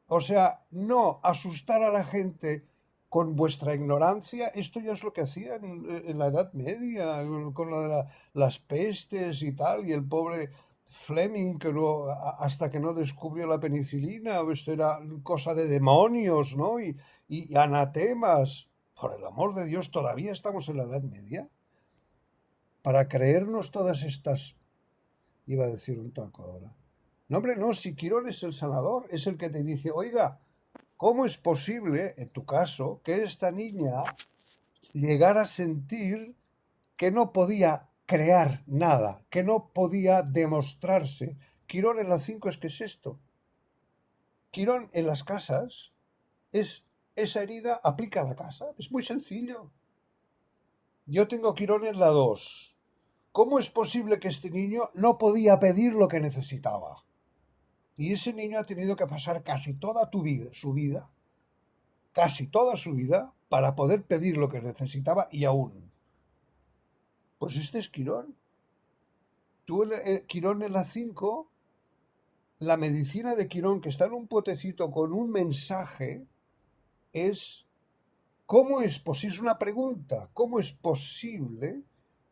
O sea, no asustar a la gente con vuestra ignorancia, esto ya es lo que hacían en la Edad Media, con las pestes y tal, y el pobre Fleming, que no, hasta que no descubrió la penicilina, esto era cosa de demonios, ¿no? Y anatemas. Por el amor de Dios, ¿todavía estamos en la Edad Media? Para creernos todas estas... Iba a decir un taco ahora. No, hombre, no, si Quirón es el sanador, es el que te dice, oiga, ¿cómo es posible, en tu caso, que esta niña llegara a sentir que no podía crear nada, que no podía demostrarse? Quirón en las 5 es que es esto. Quirón en las casas es esa herida, aplica a la casa. Es muy sencillo. Yo tengo Quirón en la 2. ¿Cómo es posible que este niño no podía pedir lo que necesitaba? Y ese niño ha tenido que pasar casi toda casi toda su vida, para poder pedir lo que necesitaba y aún. Pues este es Quirón. Tú, Quirón en la 5, la medicina de Quirón, que está en un potecito con un mensaje, es, ¿cómo es posible? Es una pregunta, ¿cómo es posible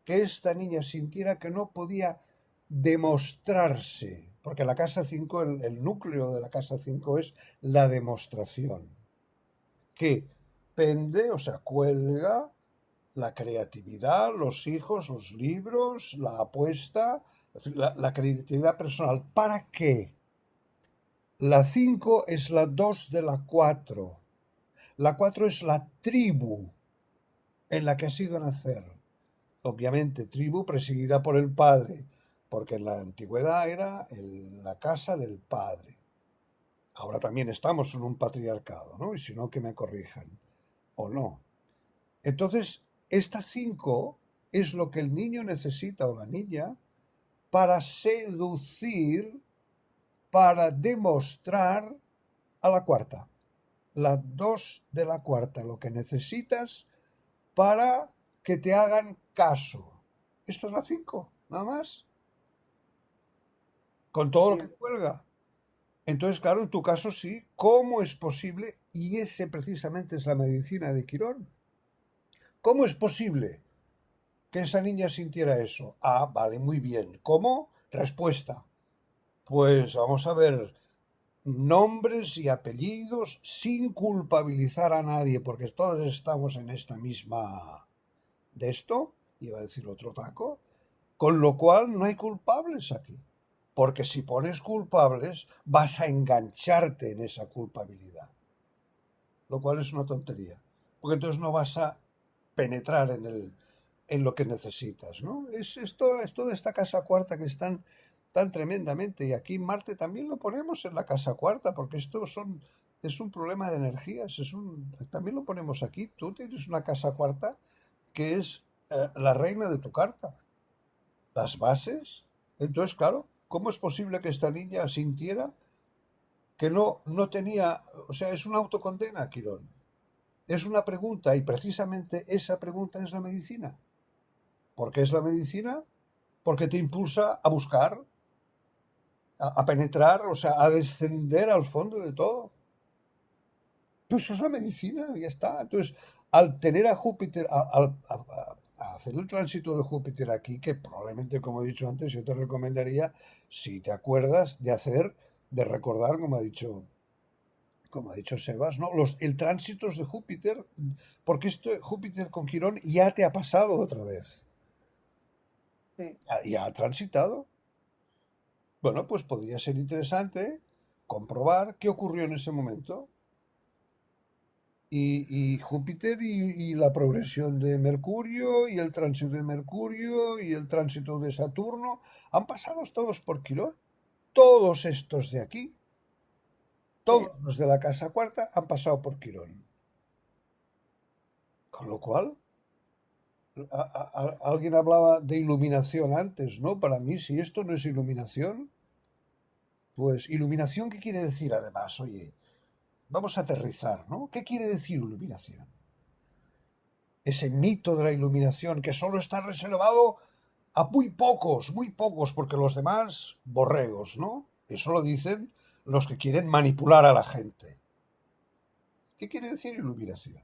que esta niña sintiera que no podía demostrarse? Porque la casa 5, el núcleo de la casa 5 es la demostración. Que pende, o sea, cuelga la creatividad, los hijos, los libros, la apuesta, la creatividad personal. ¿Para qué? La 5 es la 2 de la 4. La 4 es la tribu en la que has ido a nacer. Obviamente, tribu presidida por el padre, porque en la antigüedad era la casa del padre. Ahora también estamos en un patriarcado, ¿no? Y si no, que me corrijan. O no. Entonces, esta 5 es lo que el niño necesita o la niña para seducir, para demostrar a la cuarta. La 2 de la cuarta, lo que necesitas para que te hagan caso. Esto es la 5, nada más. Con todo lo que cuelga. Entonces, claro, en tu caso sí, ¿cómo es posible? Y ese precisamente es la medicina de Quirón. ¿Cómo es posible que esa niña sintiera eso? Ah, vale, muy bien. ¿Cómo? Respuesta. Pues vamos a ver nombres y apellidos sin culpabilizar a nadie, porque todos estamos en esta misma de esto, iba a decir otro taco, con lo cual no hay culpables aquí, porque si pones culpables vas a engancharte en esa culpabilidad, lo cual es una tontería, porque entonces no vas a penetrar en lo que necesitas, ¿no? Es toda esta casa cuarta que están tan tremendamente, y aquí Marte también lo ponemos en la casa cuarta, porque es un problema de energías, también lo ponemos aquí. Tú tienes una casa cuarta que es la reina de tu carta, las bases. Entonces, claro, ¿cómo es posible que esta niña sintiera que no tenía, o sea, es una autocondena, Quirón? Es una pregunta, y precisamente esa pregunta es la medicina. ¿Por qué es la medicina? Porque te impulsa a buscar, a penetrar, o sea, a descender al fondo de todo. Pues eso es la medicina, ya está. Entonces, al tener a Júpiter, a hacer el tránsito de Júpiter aquí, que probablemente, como he dicho antes, yo te recomendaría, si te acuerdas, de recordar, como ha dicho Sebas, ¿no? El tránsito de Júpiter, porque Júpiter con Quirón ya te ha pasado otra vez. Sí. Ya ha transitado. Bueno, pues podría ser interesante comprobar qué ocurrió en ese momento. Y Júpiter y la progresión de Mercurio y el tránsito de Mercurio y el tránsito de Saturno han pasado todos por Quirón. Todos estos de aquí, todos los de la casa cuarta han pasado por Quirón. Con lo cual, alguien hablaba de iluminación antes, ¿no? Para mí, si esto no es iluminación, pues iluminación, ¿qué quiere decir además? Oye, vamos a aterrizar, ¿no? ¿Qué quiere decir iluminación? Ese mito de la iluminación que solo está reservado a muy pocos, porque los demás, borregos, ¿no? Eso lo dicen los que quieren manipular a la gente. ¿Qué quiere decir iluminación?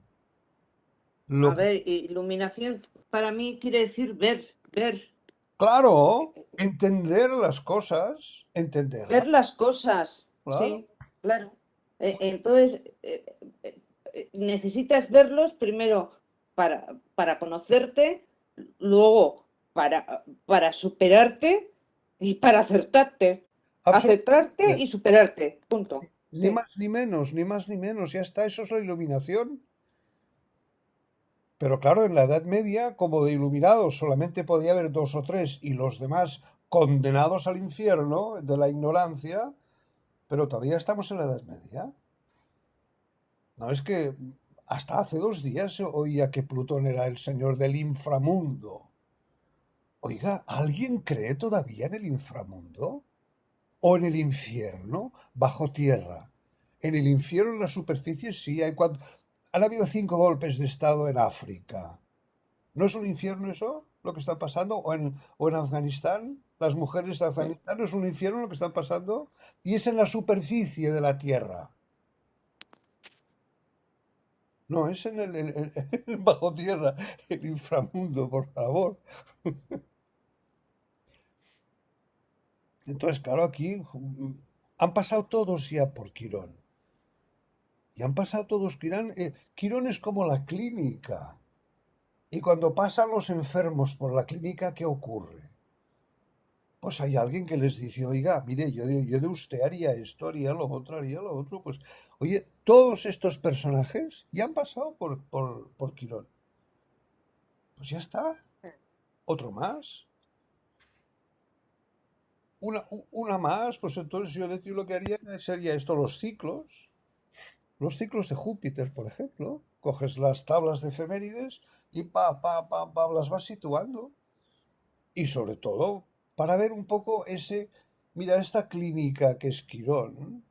A ver, iluminación para mí quiere decir ver. Claro, entender las cosas, entenderlas. Ver las cosas, Claro. sí, claro. Entonces, necesitas verlos primero para conocerte, luego para superarte y para acertarte. Aceptarte y superarte, punto. Ni más ni menos, ya está, eso es la iluminación. Pero claro, en la Edad Media, como de iluminados solamente podía haber 2 o 3 y los demás condenados al infierno de la ignorancia, pero todavía estamos en la Edad Media. No, es que hasta hace 2 días oía que Plutón era el señor del inframundo. Oiga, ¿alguien cree todavía en el inframundo? ¿O en el infierno, bajo tierra? En el infierno, en la superficie, sí. Han habido 5 golpes de estado en África. ¿No es un infierno eso, lo que está pasando? ¿O en Afganistán? Las mujeres de Afganistán, ¿no es un infierno lo que está pasando? Y es en la superficie de la tierra. No, es en el bajo tierra, el inframundo, por favor. Entonces, claro, aquí han pasado todos ya por Quirón. Y han pasado todos Quirón. Quirón es como la clínica. Y cuando pasan los enfermos por la clínica, ¿qué ocurre? Pues hay alguien que les dice, oiga, mire, yo de usted haría esto, haría lo otro. Pues, oye, todos estos personajes ya han pasado por Quirón. Pues ya está. Otro más. Una más, pues entonces yo de ti lo que haría sería esto, los ciclos de Júpiter, por ejemplo. Coges las tablas de efemérides y las vas situando. Y sobre todo, para ver un poco mira, esta clínica que es Quirón,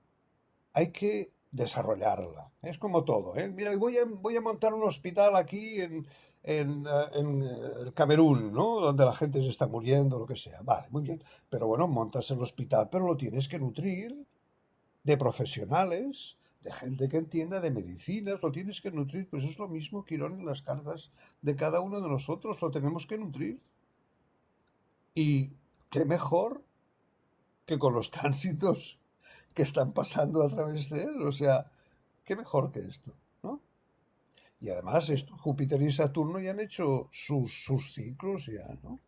hay que desarrollarla. Es como todo, ¿eh? Mira, voy a montar un hospital aquí en el Camerún, ¿no? Donde la gente se está muriendo, lo que sea. Vale, muy bien. Pero bueno, montas el hospital, pero lo tienes que nutrir de profesionales, de gente que entienda de medicinas, lo tienes que nutrir. Pues es lo mismo, Quirón, en las cartas de cada uno de nosotros, lo tenemos que nutrir. Y qué mejor que con los tránsitos que están pasando a través de él. O sea, qué mejor que esto, ¿no? Y además Júpiter y Saturno ya han hecho sus ciclos ya, ¿no?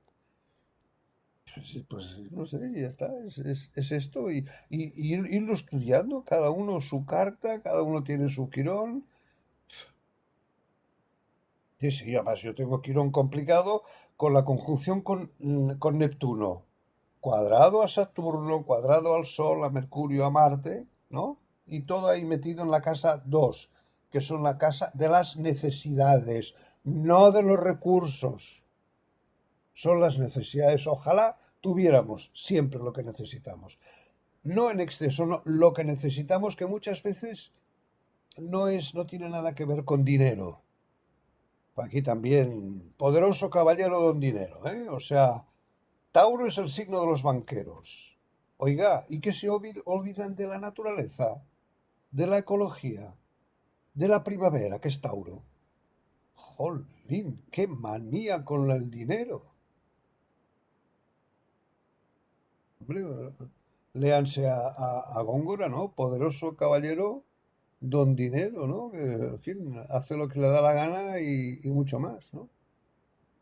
Pues no sé, ya está, es esto. Y irlo estudiando, cada uno su carta, cada uno tiene su quirón. Sí, además yo tengo quirón complicado con la conjunción con Neptuno. Cuadrado a Saturno, cuadrado al Sol, a Mercurio, a Marte, ¿no? Y todo ahí metido en la casa 2, que son la casa de las necesidades, no de los recursos. Son las necesidades. Ojalá tuviéramos siempre lo que necesitamos. No en exceso, no, lo que necesitamos, que muchas veces no tiene nada que ver con dinero. Aquí también, poderoso caballero don dinero, ¿eh? O sea, Tauro es el signo de los banqueros. Oiga, ¿y qué se olvidan de la naturaleza, de la ecología, de la primavera, que es Tauro? Jolín, qué manía con el dinero. Hombre, léanse a Góngora, ¿no? Poderoso caballero, don dinero, ¿no? Que, en fin, hace lo que le da la gana y mucho más, ¿no?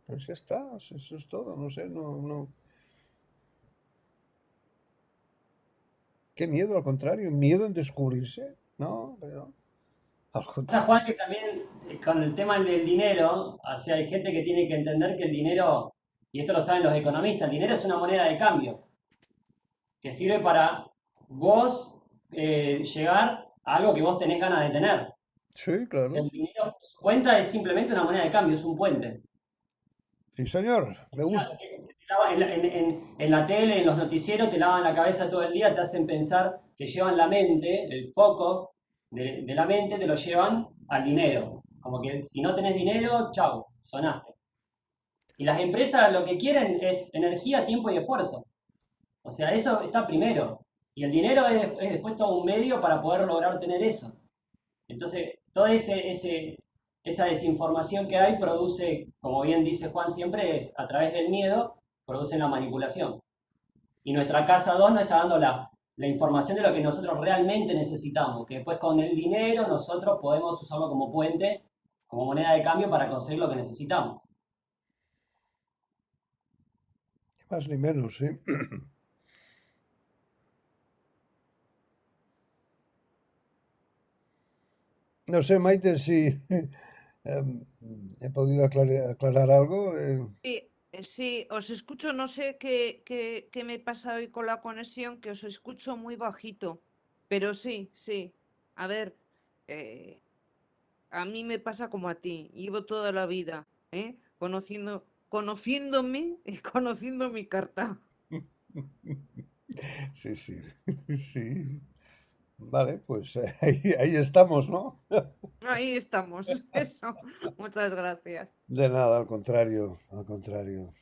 Pues ya está, eso es todo, no sé, no. Qué miedo, al contrario, miedo en descubrirse, ¿no? Pero al Pasa, contrario. Juan, que también con el tema del dinero, o sea, hay gente que tiene que entender que el dinero, y esto lo saben los economistas, el dinero es una moneda de cambio que sirve para vos llegar a algo que vos tenés ganas de tener. Sí, O sea, claro. el dinero, su cuenta es simplemente una moneda de cambio, es un puente. Sí, señor, me gusta. Claro, en la tele, en los noticieros, te lavan la cabeza todo el día, te hacen pensar, te llevan la mente, el foco de la mente, te lo llevan al dinero. Como que si no tenés dinero, chau, sonaste. Y las empresas lo que quieren es energía, tiempo y esfuerzo. O sea, eso está primero. Y el dinero es después todo un medio para poder lograr tener eso. Entonces, toda esa desinformación que hay produce, como bien dice Juan siempre, es a través del miedo, produce la manipulación. Y nuestra casa 2 nos está dando la información de lo que nosotros realmente necesitamos, que después con el dinero nosotros podemos usarlo como puente, como moneda de cambio para conseguir lo que necesitamos. Ni más ni menos, sí. No sé, Maite, si he podido aclarar algo. Sí, sí, os escucho, no sé qué me pasa hoy con la conexión, que os escucho muy bajito, pero sí, sí. A ver, eh, a mí me pasa como a ti, llevo toda la vida, conociéndome y conociendo mi carta. Sí, sí, sí. Vale, pues ahí estamos, ¿no? Ahí estamos, eso. Muchas gracias. De nada, al contrario, al contrario.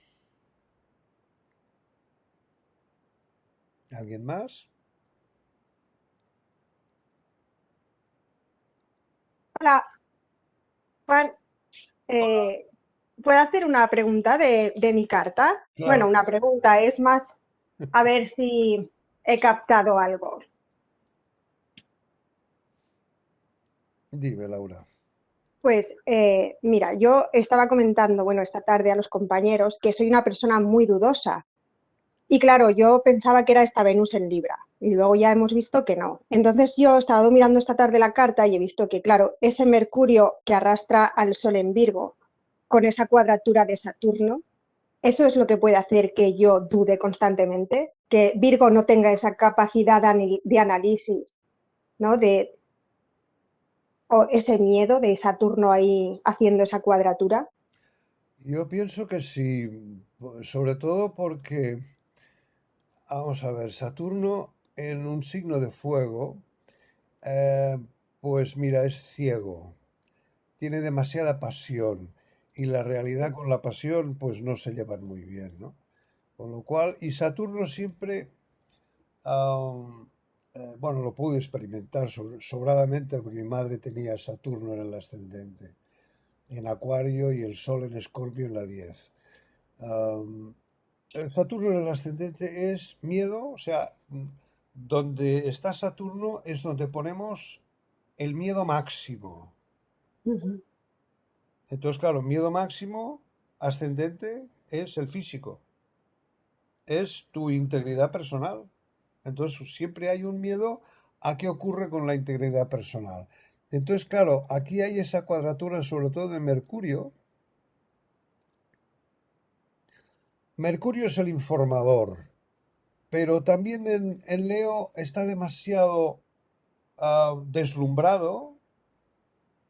¿Alguien más? Hola, Juan. eh, ¿Puedo hacer una pregunta de mi carta? Bueno, Claro que una sí. pregunta, es más a ver si he captado algo. Dime, Laura. Pues mira, yo estaba comentando, bueno, esta tarde a los compañeros que soy una persona muy dudosa. Y claro, yo pensaba que era esta Venus en Libra y luego ya hemos visto que no. Entonces yo he estado mirando esta tarde la carta y he visto que, claro, ese Mercurio que arrastra al Sol en Virgo con esa cuadratura de Saturno, eso es lo que puede hacer que yo dude constantemente, que Virgo no tenga esa capacidad de análisis, ¿no? O ese miedo de Saturno ahí haciendo esa cuadratura. Yo pienso que sí, sobre todo porque, vamos a ver, Saturno en un signo de fuego, eh, pues mira, es ciego, tiene demasiada pasión y la realidad con la pasión pues no se llevan muy bien, ¿no? Con lo cual, y Saturno siempre, am, bueno, lo pude experimentar sobradamente porque mi madre tenía Saturno en el ascendente, en Acuario y el Sol en Escorpio en la 10. Saturno en el ascendente es miedo, o sea, donde está Saturno es donde ponemos el miedo máximo. Ujú. Entonces, claro, miedo máximo ascendente es el físico, es tu integridad personal. Entonces, siempre hay un miedo a qué ocurre con la integridad personal. Entonces, claro, aquí hay esa cuadratura, sobre todo de Mercurio. Mercurio es el informador, pero también en Leo está demasiado deslumbrado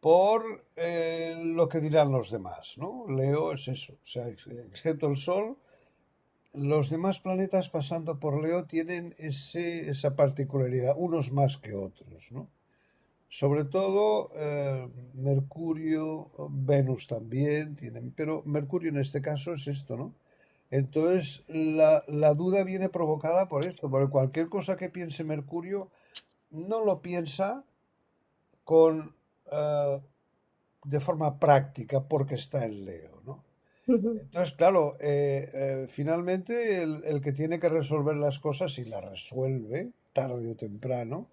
por lo que dirán los demás, ¿no? Leo es eso, o sea, excepto el Sol, los demás planetas pasando por Leo tienen esa particularidad, unos más que otros, ¿no? Sobre todo Mercurio, Venus también tienen, pero Mercurio en este caso es esto, ¿no? Entonces la duda viene provocada por esto, porque cualquier cosa que piense Mercurio no lo piensa con, eh, de forma práctica porque está en Leo, ¿no? Ujú. Entonces, claro, finalmente el que tiene que resolver las cosas y las resuelve tarde o temprano,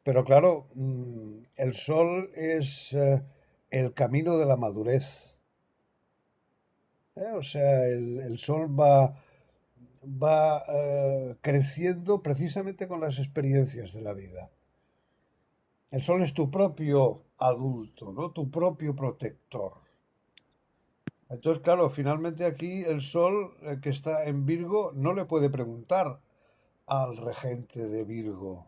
pero claro, el Sol es el camino de la madurez. O sea, el Sol va creciendo precisamente con las experiencias de la vida. El Sol es tu propio adulto, ¿no? Tu propio protector. Entonces, claro, finalmente aquí el Sol que está en Virgo no le puede preguntar al regente de Virgo,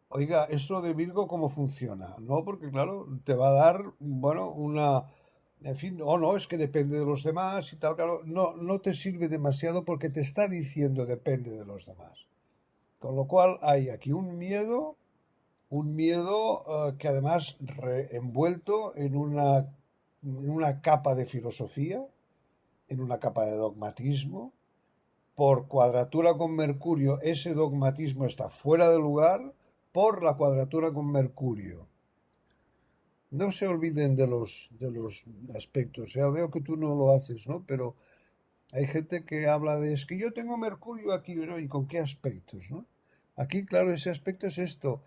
oiga, ¿eso de Virgo cómo funciona? No, porque claro, te va a dar, bueno, en fin, no, es que depende de los demás y tal, claro, no te sirve demasiado porque te está diciendo depende de los demás. Con lo cual hay aquí un miedo que además envuelto en una capa de filosofía, en una capa de dogmatismo. Por cuadratura con Mercurio, ese dogmatismo está fuera de lugar por la cuadratura con Mercurio. No se olviden de los aspectos. Ya veo que tú no lo haces, ¿no? Pero hay gente que habla de, es que yo tengo Mercurio aquí, ¿no? ¿Y con qué aspectos, no? Aquí, claro, ese aspecto es esto.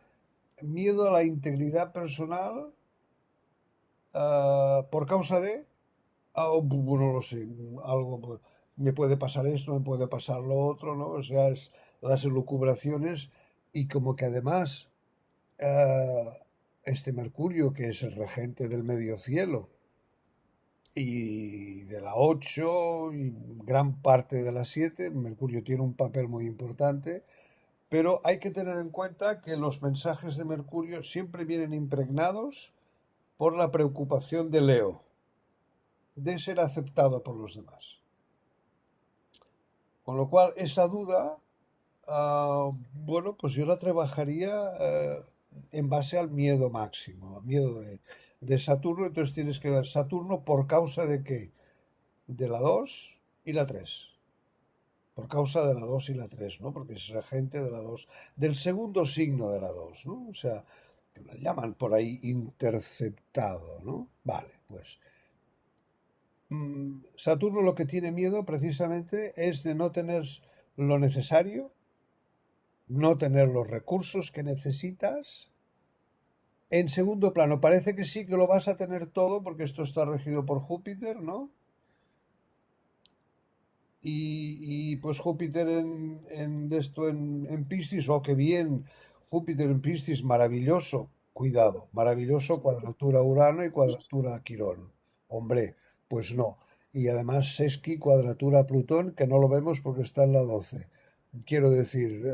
Miedo a la integridad personal por causa de, bueno, no lo sé, algo, me puede pasar esto, me puede pasar lo otro, ¿no? O sea, es las elucubraciones y como que además eh, este Mercurio, que es el regente del medio cielo y de la 8 y gran parte de la 7, Mercurio tiene un papel muy importante, pero hay que tener en cuenta que los mensajes de Mercurio siempre vienen impregnados por la preocupación de Leo, de ser aceptado por los demás. Con lo cual, esa duda, bueno, pues yo la trabajaría en base al miedo máximo, al miedo de Saturno. Entonces tienes que ver Saturno por causa de qué? De la 2 y la 3. Por causa de la 2 y la 3, ¿no? Porque es regente de la 2, del segundo signo de la 2, ¿no? O sea, que la llaman por ahí interceptado, ¿no? Vale, pues Saturno lo que tiene miedo precisamente es de no tener lo necesario, no tener los recursos que necesitas. En segundo plano, parece que sí que lo vas a tener todo porque esto está regido por Júpiter, ¿no? Pues Júpiter en Piscis, oh, qué bien, Júpiter en Piscis, maravilloso, cuidado, maravilloso, cuadratura Urano y cuadratura Quirón. Hombre, pues no. Y además Sesqui, cuadratura Plutón, que no lo vemos porque está en la 12. Quiero decir,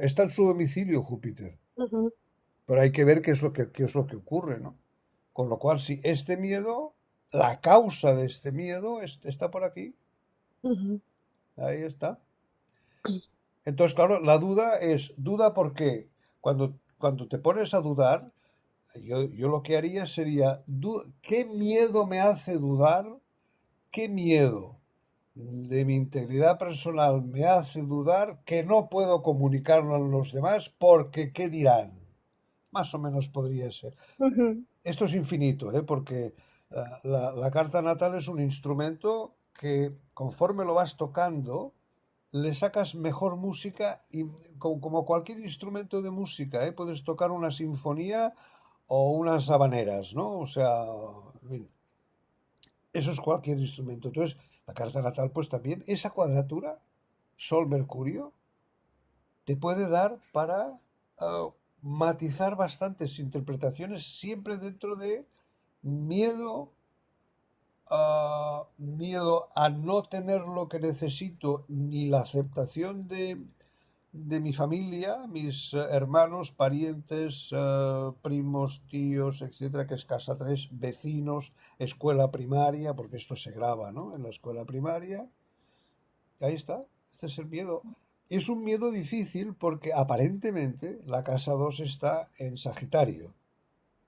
está en su domicilio Júpiter, Ujú. pero hay que ver qué es lo que ocurre, ¿no? Con lo cual, si este miedo, la causa de este miedo está por aquí, Ujú. ahí está. Entonces, claro, la duda es, ¿duda por qué? Cuando te pones a dudar, yo lo que haría sería, ¿qué miedo me hace dudar? ¿Qué miedo de mi integridad personal me hace dudar que no puedo comunicarlo a los demás porque ¿qué dirán? Más o menos podría ser. Ujú. Esto es infinito, ¿eh? Porque la carta natal es un instrumento que conforme lo vas tocando, le sacas mejor música y como cualquier instrumento de música, ¿eh? Puedes tocar una sinfonía o unas habaneras, ¿no? O sea, en fin, eso es cualquier instrumento. Entonces, la carta natal, pues también, esa cuadratura, Sol-Mercurio, te puede dar para matizar bastantes interpretaciones, siempre dentro de miedo, miedo a no tener lo que necesito, ni la aceptación de mi familia, mis hermanos, parientes, primos, tíos, etcétera, que es casa 3, vecinos, escuela primaria, porque esto se graba, ¿no? En la escuela primaria. Ahí está, este es el miedo. Es un miedo difícil porque aparentemente la casa 2 está en Sagitario,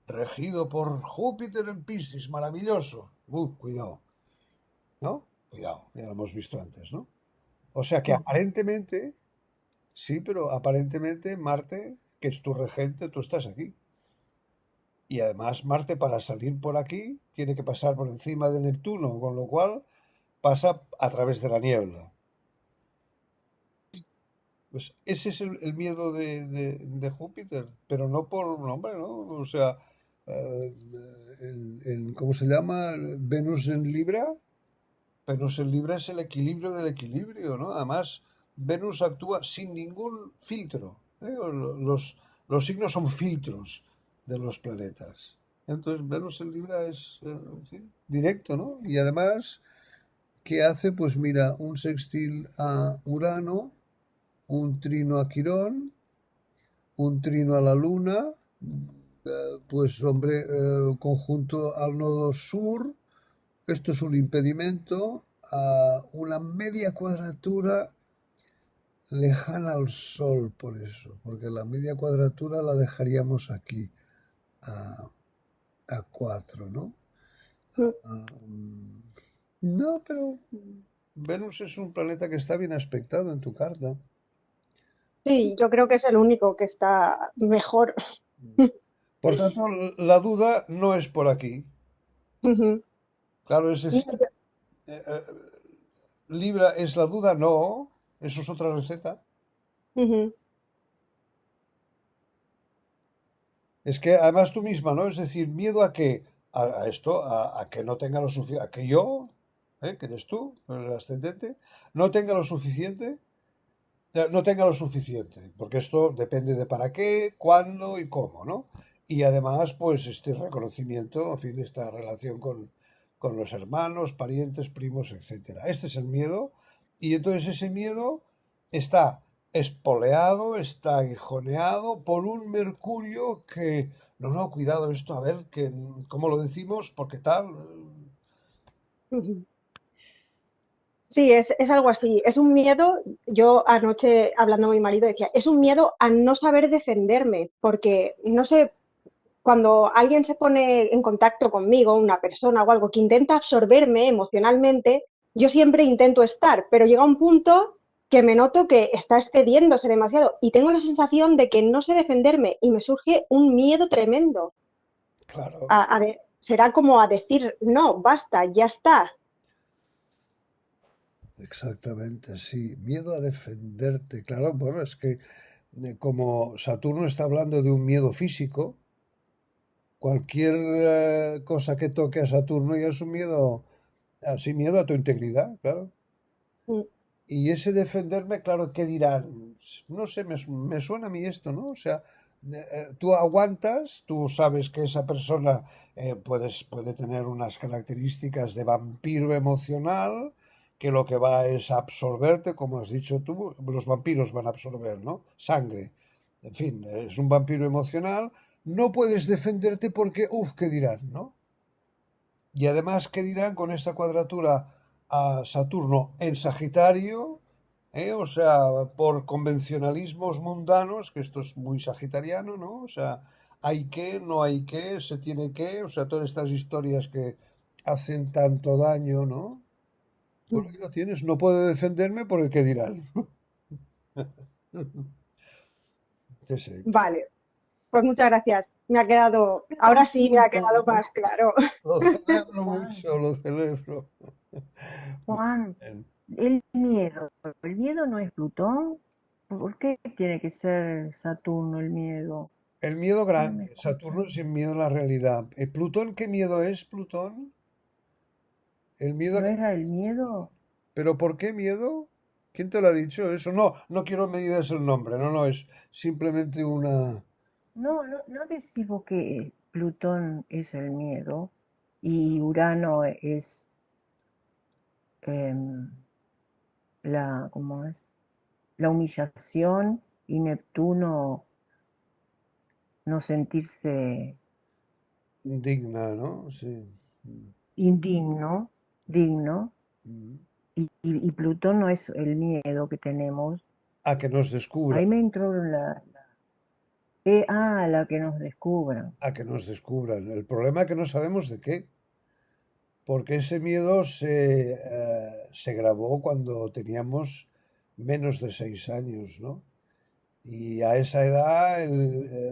regido por Júpiter en Piscis, maravilloso. Cuidado, ¿no? Cuidado, ya lo hemos visto antes, ¿no? O sea que aparentemente, sí, pero aparentemente Marte, que es tu regente, tú estás aquí. Y además Marte para salir por aquí tiene que pasar por encima de Neptuno, con lo cual pasa a través de la niebla. Pues ese es el miedo de Júpiter, pero no por nombre, ¿no? O sea, ¿cómo se llama? Venus en Libra. Venus en Libra es el equilibrio del equilibrio, ¿no? Además, Venus actúa sin ningún filtro, ¿eh? Los signos son filtros de los planetas. Entonces, Venus en Libra es en fin, directo, ¿no? Y además, ¿qué hace? Pues mira, un sextil a Urano, un trino a Quirón, un trino a la Luna, pues hombre, conjunto al nodo sur, esto es un impedimento, a una media cuadratura lejana al Sol, por eso, porque la media cuadratura la dejaríamos aquí, a 4, ¿no? No, pero Venus es un planeta que está bien aspectado en tu carta. Sí, yo creo que es el único que está mejor. Por tanto, la duda no es por aquí. Ujú. Claro, es No, decir, Libra es la duda, no, eso es otra receta. ujú. Es que además tú misma, ¿no? Es decir, miedo a que, a esto, a que no tenga lo suficiente, a que yo, que eres tú, el ascendente, no tenga lo suficiente, no tenga lo suficiente, porque esto depende de para qué, cuándo y cómo, ¿no? Y además, pues este reconocimiento, en fin, esta relación con los hermanos, parientes, primos, etcétera. Este es el miedo, y entonces ese miedo está espoleado, está aguijoneado por un Mercurio que, no, cuidado esto, a ver, que, ¿cómo lo decimos? Porque tal. Ujú. Sí, es algo así. Es un miedo, yo anoche hablando con mi marido decía, es un miedo a no saber defenderme, porque no sé, cuando alguien se pone en contacto conmigo, una persona o algo que intenta absorberme emocionalmente, yo siempre intento estar, pero llega un punto que me noto que está excediéndose demasiado y tengo la sensación de que no sé defenderme y me surge un miedo tremendo. Claro. Será como a decir, no, basta, ya está. Exactamente, sí. Miedo a defenderte. Claro, bueno, es que como Saturno está hablando de un miedo físico, cualquier cosa que toque a Saturno ya es un miedo, así miedo a tu integridad, claro. Mm. Y ese defenderme, claro, ¿qué dirán? No sé, me suena a mí esto, ¿no? O sea, tú aguantas, tú sabes que esa persona puede tener unas características de vampiro emocional, que lo que va es a absorberte, como has dicho tú, los vampiros van a absorber, ¿no? Sangre. En fin, es un vampiro emocional, no puedes defenderte porque, ¿qué dirán, no? Y además, ¿qué dirán con esta cuadratura a Saturno en Sagitario? O sea, por convencionalismos mundanos, que esto es muy sagitariano, ¿no? O sea, hay que, no hay que, se tiene que, o sea, todas estas historias que hacen tanto daño, ¿no? Pues ahí lo tienes, no puedo defenderme porque ¿qué dirán? Sí, sí. Vale, pues muchas gracias. Ahora sí me ha quedado Consulta, más claro. Lo celebro Juan, mucho, lo celebro. Muy Juan, bien. ¿El miedo no es Plutón? ¿Por qué tiene que ser Saturno el miedo? El miedo No me grande, Saturno escuchan. es el miedo a la realidad. ¿Plutón qué miedo es, Plutón? El miedo a ¿No que... era el miedo? ¿Pero por qué miedo? ¿Quién te lo ha dicho eso? No, no quiero medidas el nombre, no, no, es simplemente una... No decimos que Plutón es el miedo y Urano es em, ¿cómo es? La humillación y Neptuno no sentirse Digna, ¿no? Sí. Mm, indigno, digno, mm. y Plutón no es el miedo que tenemos. A que nos descubran, Ahí me entró la que nos descubran. a que nos descubran. El problema es que no sabemos de qué, porque ese miedo se grabó cuando teníamos menos de 6 años, ¿no? Y a esa edad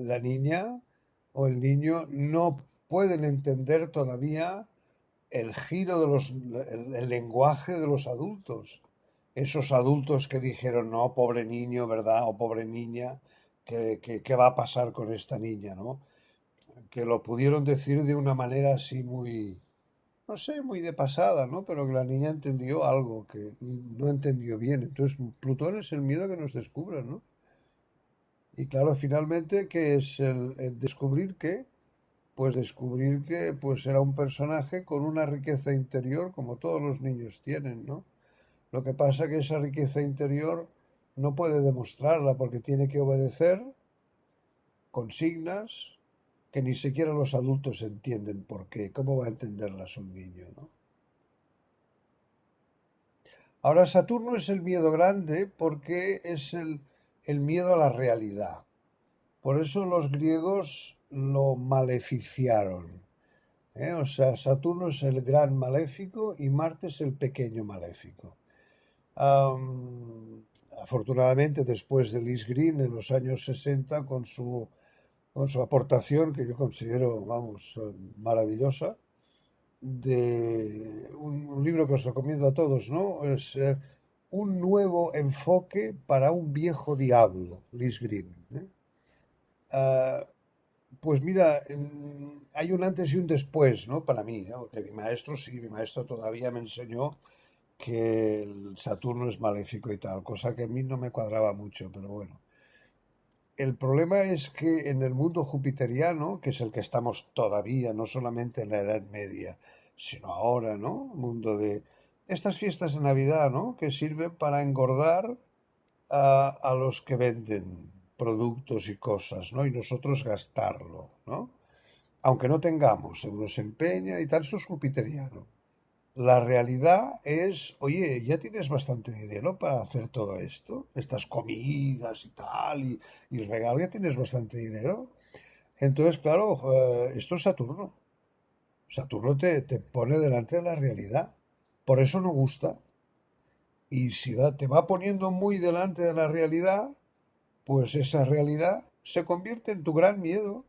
la niña o el niño no pueden entender todavía el giro de el lenguaje de los adultos. Esos adultos que dijeron, no, pobre niño, ¿verdad? O pobre niña, ¿qué va a pasar con esta niña, ¿no? Que lo pudieron decir de una manera así muy, no sé, muy de pasada, ¿no? Pero que la niña entendió algo que no entendió bien. Entonces, Plutón es el miedo que nos descubran, ¿no? Y claro, finalmente, ¿qué es el descubrir qué? Pues descubrir que pues era un personaje con una riqueza interior como todos los niños tienen, ¿no? Lo que pasa que esa riqueza interior no puede demostrarla porque tiene que obedecer consignas que ni siquiera los adultos entienden por qué. ¿Cómo va a entenderlas un niño, no? Ahora, Saturno es el miedo grande porque es el miedo a la realidad. Por eso los griegos lo maleficiaron. O sea, Saturno es el gran maléfico y Marte es el pequeño maléfico. Am, Afortunadamente, después de Lis Green en los años 60, con su aportación, que yo considero, vamos, maravillosa, de un libro que os recomiendo a todos, ¿no? Es Un nuevo enfoque para un viejo diablo, Lis Green. Ah, pues mira, hay un antes y un después, ¿no? Para mí, ¿no? Porque mi maestro sí, mi maestro todavía me enseñó que el Saturno es maléfico y tal, cosa que a mí no me cuadraba mucho, pero bueno. El problema es que en el mundo jupiteriano, que es el que estamos todavía, no solamente en la Edad Media, sino ahora, ¿no? Mundo de estas fiestas de Navidad, ¿no? Que sirven para engordar a los que venden productos y cosas, ¿no? Y nosotros gastarlo, ¿no? Aunque no tengamos, uno se empeña y tal, eso es jupiteriano. La realidad es, oye, ya tienes bastante dinero para hacer todo esto, estas comidas y tal, y el regalo, ya tienes bastante dinero. Entonces, claro, esto es Saturno. Saturno te pone delante de la realidad. Por eso no gusta. Y si te va poniendo muy delante de la realidad, pues esa realidad se convierte en tu gran miedo,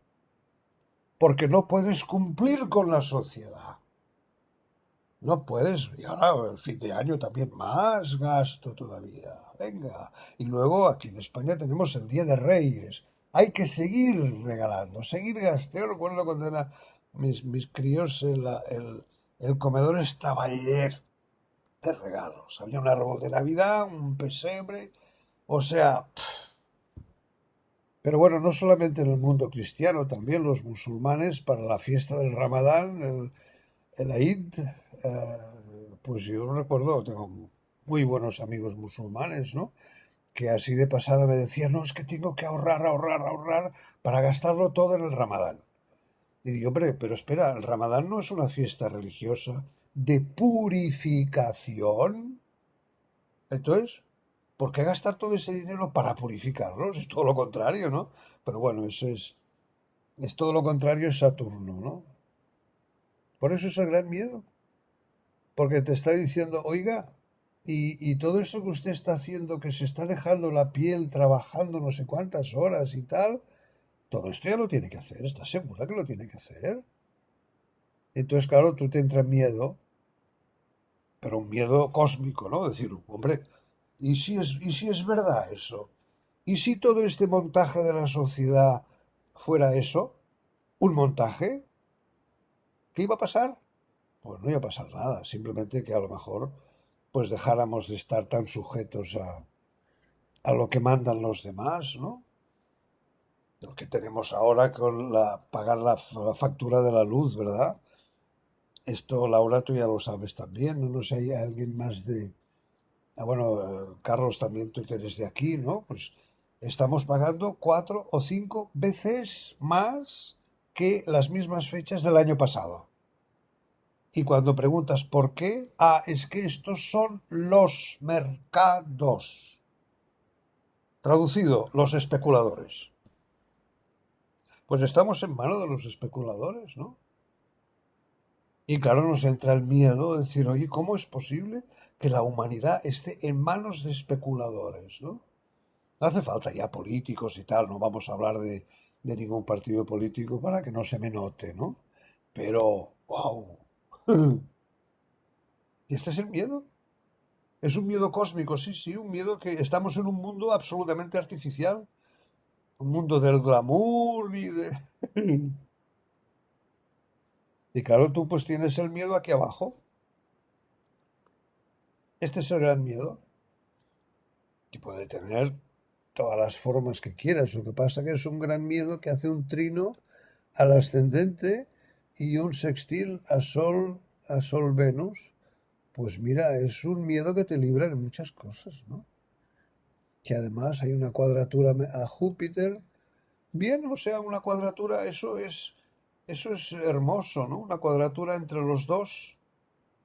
porque no puedes cumplir con la sociedad. No puedes, y ahora el fin de año también más gasto todavía. Venga. Y luego aquí en España tenemos el Día de Reyes. Hay que seguir regalando, seguir gastando. Yo recuerdo cuando eran mis críos, el comedor estaba lleno de regalos. Había un árbol de Navidad, un pesebre, o sea... Pero bueno, no solamente en el mundo cristiano, también los musulmanes para la fiesta del Ramadán, el Eid, pues yo recuerdo, tengo muy buenos amigos musulmanes, ¿no? Que así de pasada me decían, no, es que tengo que ahorrar para gastarlo todo en el Ramadán. Y digo, hombre, pero espera, el Ramadán no es una fiesta religiosa de purificación. Entonces, ¿por qué gastar todo ese dinero para purificarlos? Es todo lo contrario, ¿no? Pero bueno, eso es todo lo contrario, es Saturno, ¿no? Por eso es el gran miedo. Porque te está diciendo, oiga, y todo eso que usted está haciendo, que se está dejando la piel trabajando no sé cuántas horas y tal, todo esto ya lo tiene que hacer, ¿estás segura que lo tiene que hacer? Entonces, claro, tú te entra miedo pero un miedo cósmico, ¿no? Decir, hombre, ¿y si es verdad eso? ¿Y si todo este montaje de la sociedad fuera eso? ¿Un montaje? ¿Qué iba a pasar? Pues no iba a pasar nada, simplemente que a lo mejor pues dejáramos de estar tan sujetos a lo que mandan los demás, ¿no? Lo que tenemos ahora con pagar la factura de la luz, ¿verdad? Esto, Laura, tú ya lo sabes también, no sé, hay alguien más de... bueno, Carlos, también tú eres de aquí, ¿no? Pues estamos pagando 4 o 5 veces más que las mismas fechas del año pasado. Y cuando preguntas por qué, es que estos son los mercados. Traducido, los especuladores. Pues estamos en manos de los especuladores, ¿no? Y claro, nos entra el miedo de decir, oye, ¿cómo es posible que la humanidad esté en manos de especuladores, ¿no? No hace falta ya políticos y tal, no vamos a hablar de ningún partido político para que no se me note, ¿no? Pero, wow. ¿Y este es el miedo? Es un miedo cósmico, sí, un miedo que estamos en un mundo absolutamente artificial. Un mundo del glamour y de... Y claro, tú pues tienes el miedo aquí abajo. Este es el gran miedo. Y puede tener todas las formas que quieras. Lo que pasa que es un gran miedo que hace un trino al ascendente y un sextil a Sol Venus. Pues mira, es un miedo que te libra de muchas cosas, ¿no? Que además hay una cuadratura a Júpiter. Bien, o sea, una cuadratura, eso es hermoso, ¿no? Una cuadratura entre los dos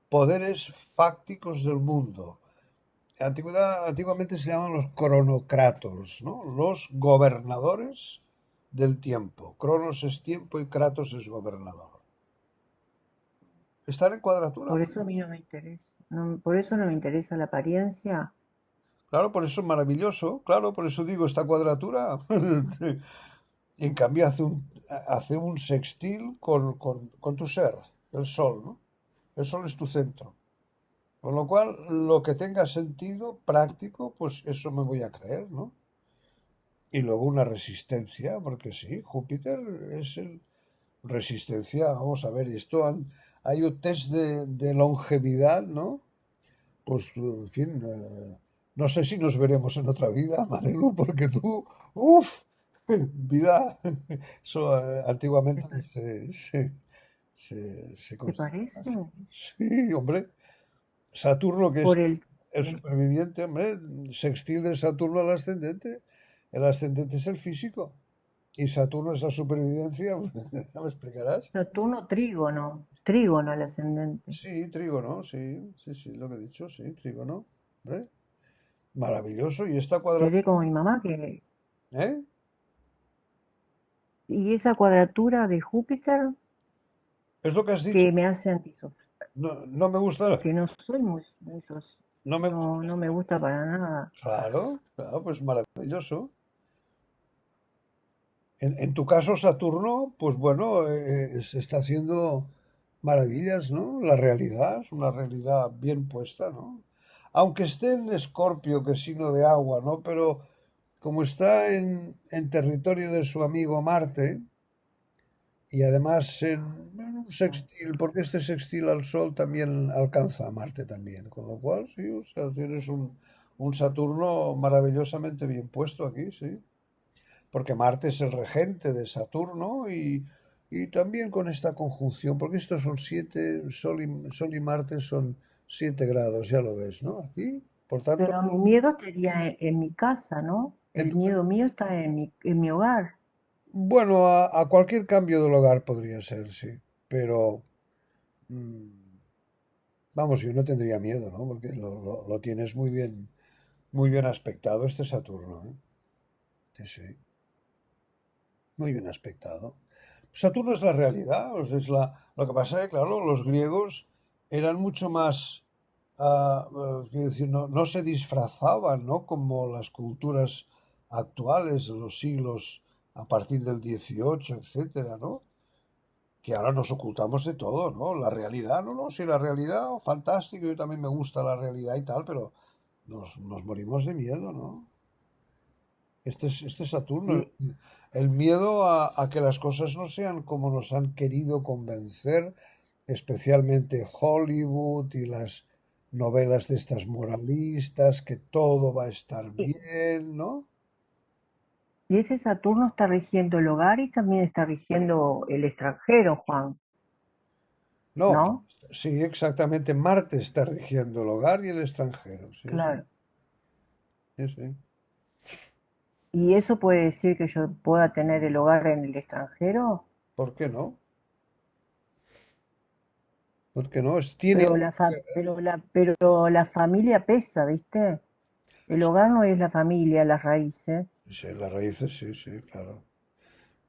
poderes fácticos del mundo. Antiguamente se llaman los cronocratos, ¿no? Los gobernadores del tiempo. Cronos es tiempo y Kratos es gobernador. Están en cuadratura. Por eso a mí no me interesa. Por eso no me interesa la apariencia. Claro, por eso es maravilloso. Claro, por eso digo, esta cuadratura. En cambio, hace un sextil con tu ser, el Sol, ¿no? El Sol es tu centro. Con lo cual, lo que tenga sentido práctico, pues eso me voy a creer, ¿no? Y luego una resistencia, porque sí, Júpiter es resistencia. Vamos a ver, hay un test de longevidad, ¿no? Pues, en fin, no sé si nos veremos en otra vida, Madelu, porque tú, uff, vida, eso antiguamente se ¿Te considera. parece? Sí, hombre. Saturno, que es Por el... el superviviente, hombre, sextil de Saturno al ascendente. El ascendente es el físico. Y Saturno es la supervivencia. ¿Ya me explicarás? Saturno trígono al ascendente. Sí, trígono, sí, lo que he dicho, sí, trígono. Hombre, maravilloso. Y esta cuadratura. Seré como mi mamá que... ¿Eh? Y esa cuadratura de Júpiter Es lo que has dicho. que me hace antisocial. No me gusta. Que no soy muy No me gusta. no me gusta para nada. Claro, pues maravilloso. En tu caso, Saturno, pues bueno, se está haciendo maravillas, ¿no? La realidad es una realidad bien puesta, ¿no? Aunque esté en Escorpio, que es signo de agua, ¿no? Pero como está en territorio de su amigo Marte, y además en un sextil, porque este sextil al Sol también alcanza a Marte también, con lo cual, sí, o sea, tienes un Saturno maravillosamente bien puesto aquí, sí. Porque Marte es el regente de Saturno y también con esta conjunción, porque estos son 7, Sol y Marte son 7 grados, ya lo ves, ¿no? Aquí, por tanto... Pero mi miedo estaría en mi casa, ¿no? El miedo mío está en mi hogar. Bueno, a cualquier cambio del hogar podría ser, sí, pero... vamos, yo no tendría miedo, ¿no? Porque lo tienes muy bien aspectado este Saturno, ¿eh? Sí, sí. Muy bien aspectado. Saturno es la realidad, o sea, lo que pasa es que, claro, los griegos eran mucho más, quiero decir, no se disfrazaban, ¿no? Como las culturas actuales de los siglos a partir del 18, etcétera, ¿no? que ahora nos ocultamos de todo, ¿no? La realidad, no, sí, la realidad, fantástico, yo también me gusta la realidad y tal, pero nos morimos de miedo, ¿no? Este Saturno, Y, el miedo a que las cosas no sean como nos han querido convencer, especialmente Hollywood y las novelas de estas moralistas, que todo va a estar y- bien, ¿no? y ese Saturno está rigiendo el hogar y también está rigiendo el extranjero, Juan, No, ¿no? sí, exactamente. Marte está rigiendo el hogar y el extranjero. Sí, sí, Claro. sí, sí. ¿Y eso puede decir que yo pueda tener el hogar en el extranjero? ¿Por qué no? ¿Por qué no? Tiene Pero algo que ver. pero la familia pesa, ¿viste? El hogar no es la familia, las raíces. Sí, las raíces, sí, sí, claro.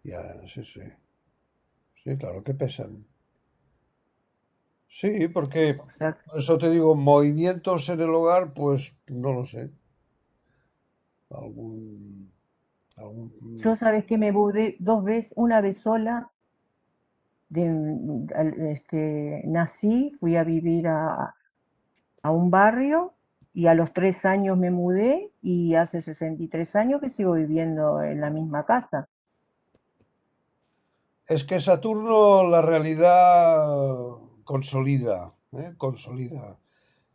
Ya, sí, sí. Sí, claro que pesan. Sí, porque, O sea, por eso te digo, movimientos en el hogar, pues no lo sé. Algún, yo algún, sabes que me mudé 2 veces, una vez sola, nací, fui a vivir a un barrio y a los 3 años me mudé y hace 63 años que sigo viviendo en la misma casa. Es que Saturno la realidad consolida, ¿eh? Consolida.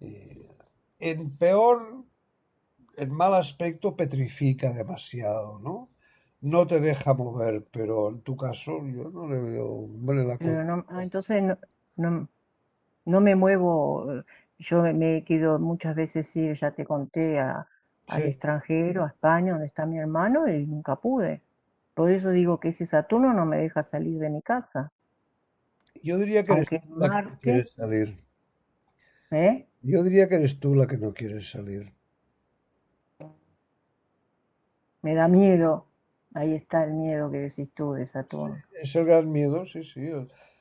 Y en peor, en mal aspecto, petrifica demasiado, ¿no? No te deja mover, pero en tu caso yo no le veo, bueno, la Pero cosa. no, entonces no, no me muevo, yo me quedo muchas veces, sí, ya te conté, al Sí, extranjero, a España, donde está mi hermano, y nunca pude. Por eso digo que ese Saturno no me deja salir de mi casa, yo diría que eres aunque tú la que no Marte, quieres salir. ¿eh? Yo diría que eres tú la que no quieres salir. Me da miedo. Ahí está el miedo que decís tú de Saturno. Es el gran miedo, sí, sí.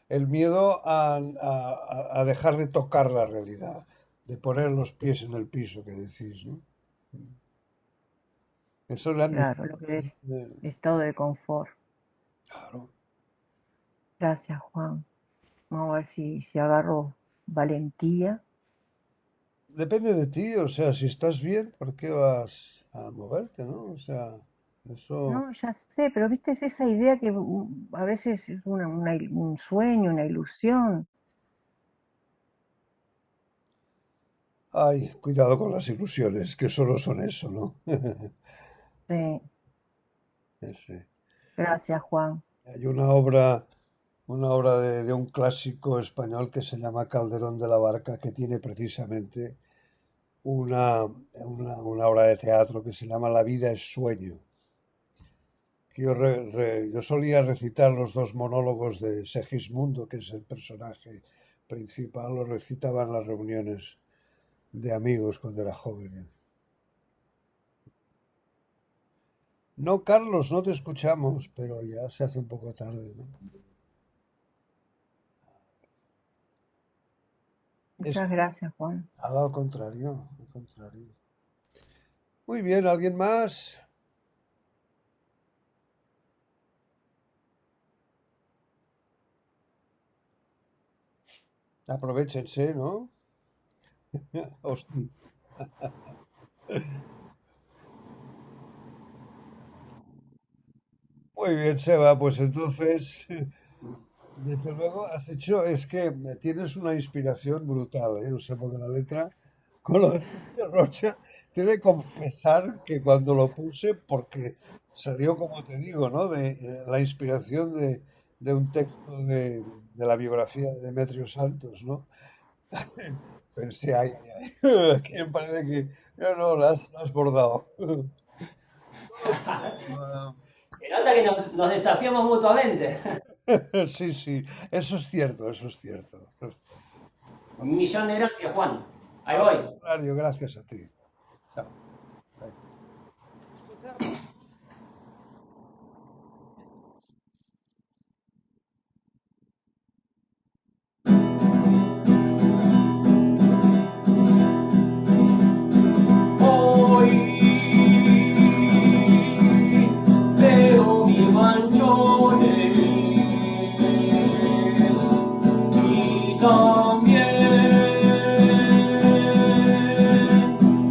El miedo a dejar de tocar la realidad, de poner los pies en el piso, que decís, ¿no? Eso es la Claro, lo que es eh, estado de confort. claro. Gracias, Juan. Vamos a ver si agarro valentía. Depende de ti, o sea, si estás bien, ¿por qué vas a moverte, no? O sea, eso... No, ya sé, pero viste, es esa idea que a veces es un sueño, una ilusión. Ay, cuidado con las ilusiones, que solo son eso, ¿no? Sí, Sí. gracias, Juan. Hay una obra de un clásico español que se llama Calderón de la Barca, que tiene precisamente una obra de teatro que se llama La vida es sueño. Yo solía recitar los dos monólogos de Segismundo, que es el personaje principal, lo recitaba en las reuniones de amigos cuando era joven. No, Carlos, no te escuchamos, pero ya se hace un poco tarde, ¿no? Es Muchas gracias, Juan. al contrario, al contrario. Muy bien, ¿alguien más? Aprovéchense, ¿no? Hostia. Muy bien, Seba, pues entonces, desde luego has hecho, es que tienes una inspiración brutal, ¿eh? O sea, porque la letra, con lo de Rocha, te he de confesar que cuando lo puse, porque salió, como te digo, ¿no? De la inspiración de un texto de la biografía de Demetrio Santos, ¿no? Pensé, ay, ay, ay, aquí me parece que, no, no, lo has bordado. Todo, Se nota que nos desafiamos mutuamente. sí, sí, eso es cierto, eso es cierto. Un millón de gracias, Juan. Ahí Al voy. contrario, gracias a ti. Chao. Hoy veo mil manchones y también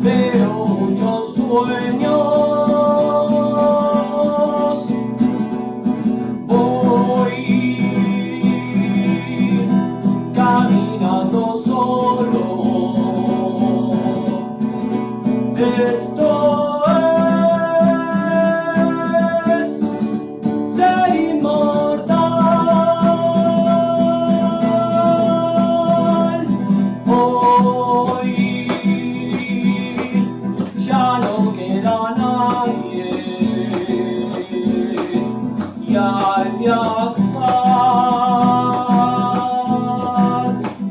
veo muchos sueños. Voy caminando solo. Esto es ser inmortal. Hoy ya no queda nadie, y al viajar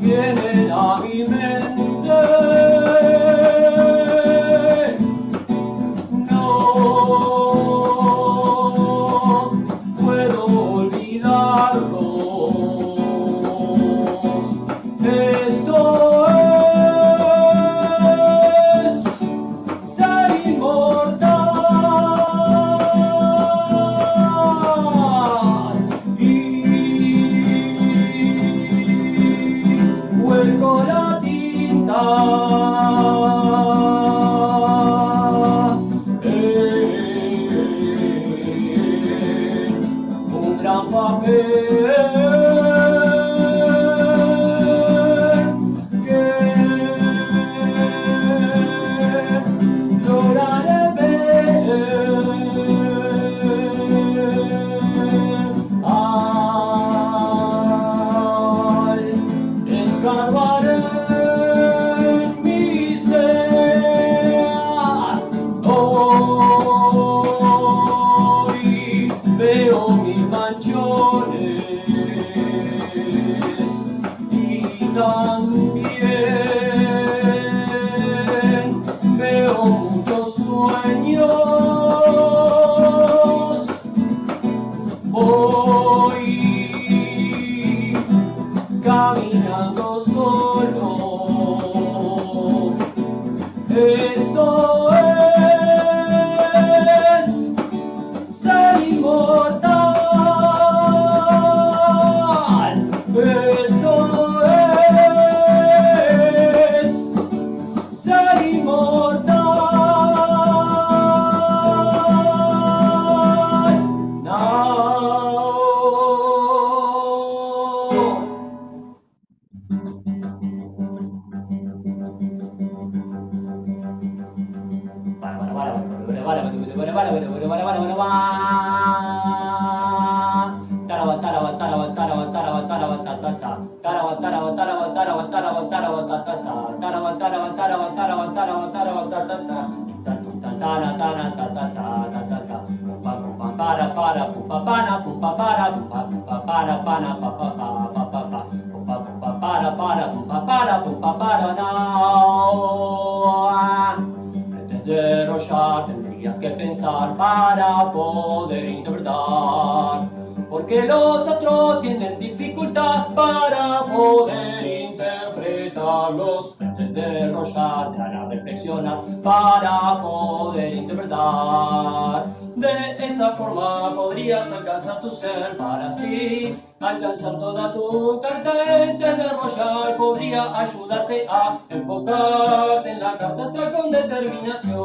vienen a mi mente. No puedo olvidarlos. Esto es ser inmortal. Y vuelco la tinta un gran papel que lograré ver al escarbar en mi ser. Hoy veo mil manchones y también veo muchos sueños. Voy caminando solo. Esto es ser inmortal. Esto es ser inmortal. Now. Antes de derrollar tendrías que pensar para poder interpretar, porque los astros tienen dificultad para poder interpretarlos. Antes de derrollar te hará reflexionar para poder interpretar. De esa forma podrías alcanzar tu ser para así alcanzar toda tu carta. Antes de derrollar podría ayudarte a enfocarte en la carta astral con determinación.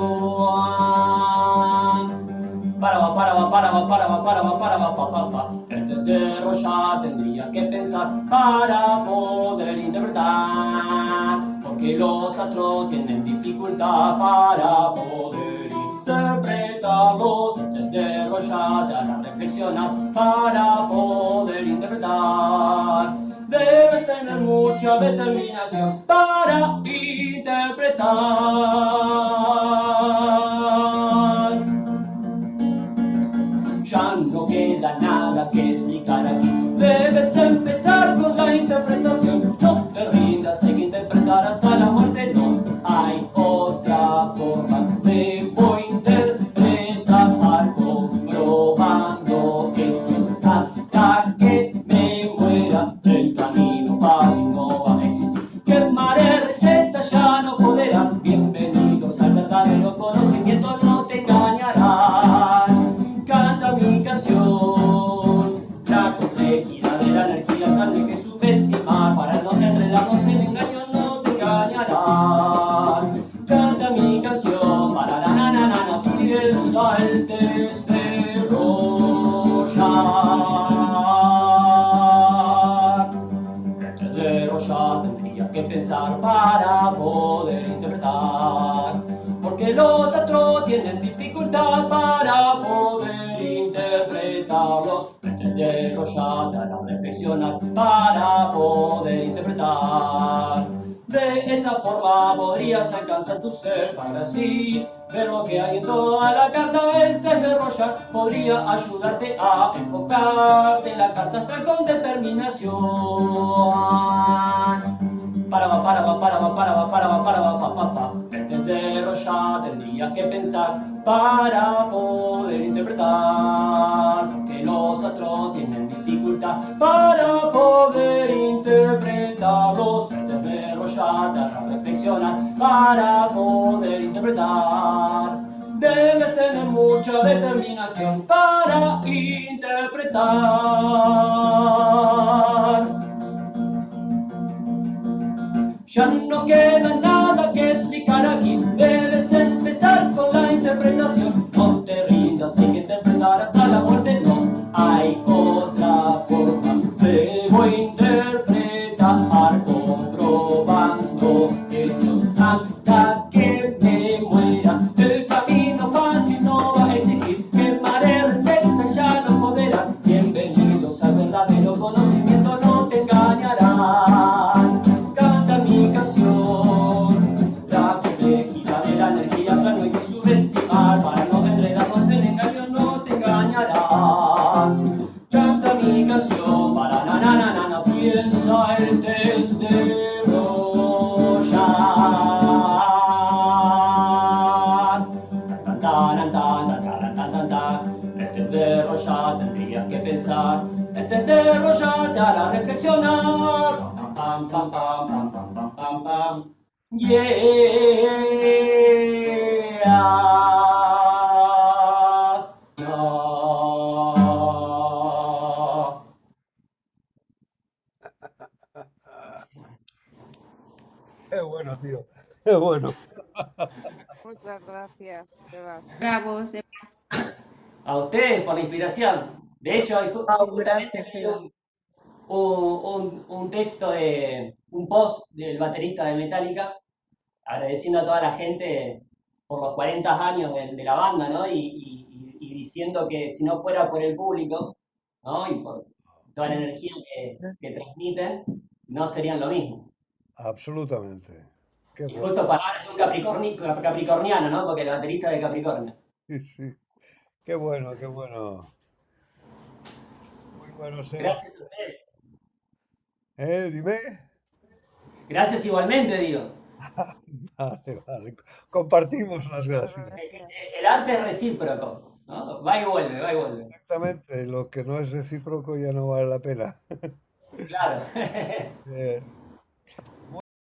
Antes de derrollar tendrías que pensar para poder interpretar, porque los astros tienen dificultad para poder interpretarlos. Antes de derrollar te hará reflexionar para poder interpretar. Debes tener mucha determinación para interpretar. Ya no queda nada que explicar aquí. Debes empezar con la interpretación. No te rindas, hay que interpretar hasta la muerte. No hay otra forma. Debo interpretar comprobando hechos hasta que me muera. El camino fácil no va a existir. Quemaré recetas, ya no joderán. Bienvenidos al verdadero conocimiento, no te engañarán. Canta mi canción. La complejidad de la energía tal vez que subestimar para no Rorschach tendría que pensar para poder interpretar. Porque los astros tienen dificultad para poder interpretarlos. Pretender Rorschach hará reflexionar para poder interpretar. De esa forma podrías alcanzar tu ser para así ver lo que hay en toda la carta. El test de Rorschach podría ayudarte a enfocarte en la carta astral con determinación. El test de Rorschach tendrías que pensar para poder interpretar. Porque los astros tienen dificultad para poder interpretarlos. El test de Rorschach te hará reflexionar para poder interpretar. Debes tener mucha determinación para interpretar. Ya no queda nada que explicar aquí, debes empezar con la interpretación. No te rindas, hay que interpretar hasta la muerte, no hay otra forma. Debo interpretar comprobando hechos hasta que me muera. El camino fácil no va a existir, quemaré recetas, ya no joderán. Bienvenidos al verdadero conocimiento, no te engañarán. Canta mi canción, la complejidad de la energía astral no hay que subestimar. Para no enredarnos en engaño, no te engañarán. Canta mi canción, para na na na na na, piensa el test de Rorschach. Tan tan tan tan tan tan tan tan. El test de Rorschach tendrías que pensar. El test de Rorschach te hará reflexionar. Pam pam pam pam pam pam pam pam. No. Qué bueno, tío. Qué bueno. Muchas gracias, Sebas. Bravo, Sebas. A ustedes por la inspiración. De hecho, justamente Gracias, leí Sebas. un texto de un post del baterista de Metallica, agradeciendo a toda la gente por los 40 años de la banda, ¿no? Y diciendo que si no fuera por el público, ¿no? Y por toda la energía que transmiten, no serían lo mismo. Absolutamente. Qué Y bueno. justo palabras de un capricorniano, ¿no? Porque el baterista de Capricornio. Sí, sí. Qué bueno, qué bueno. Muy bueno, Seba. Gracias a ustedes. Dime. Gracias igualmente, digo. Vale, vale. Compartimos las gracias. El arte es recíproco, ¿no? Va y vuelve, va y vuelve. Exactamente. Lo que no es recíproco ya no vale la pena. Claro. Bien.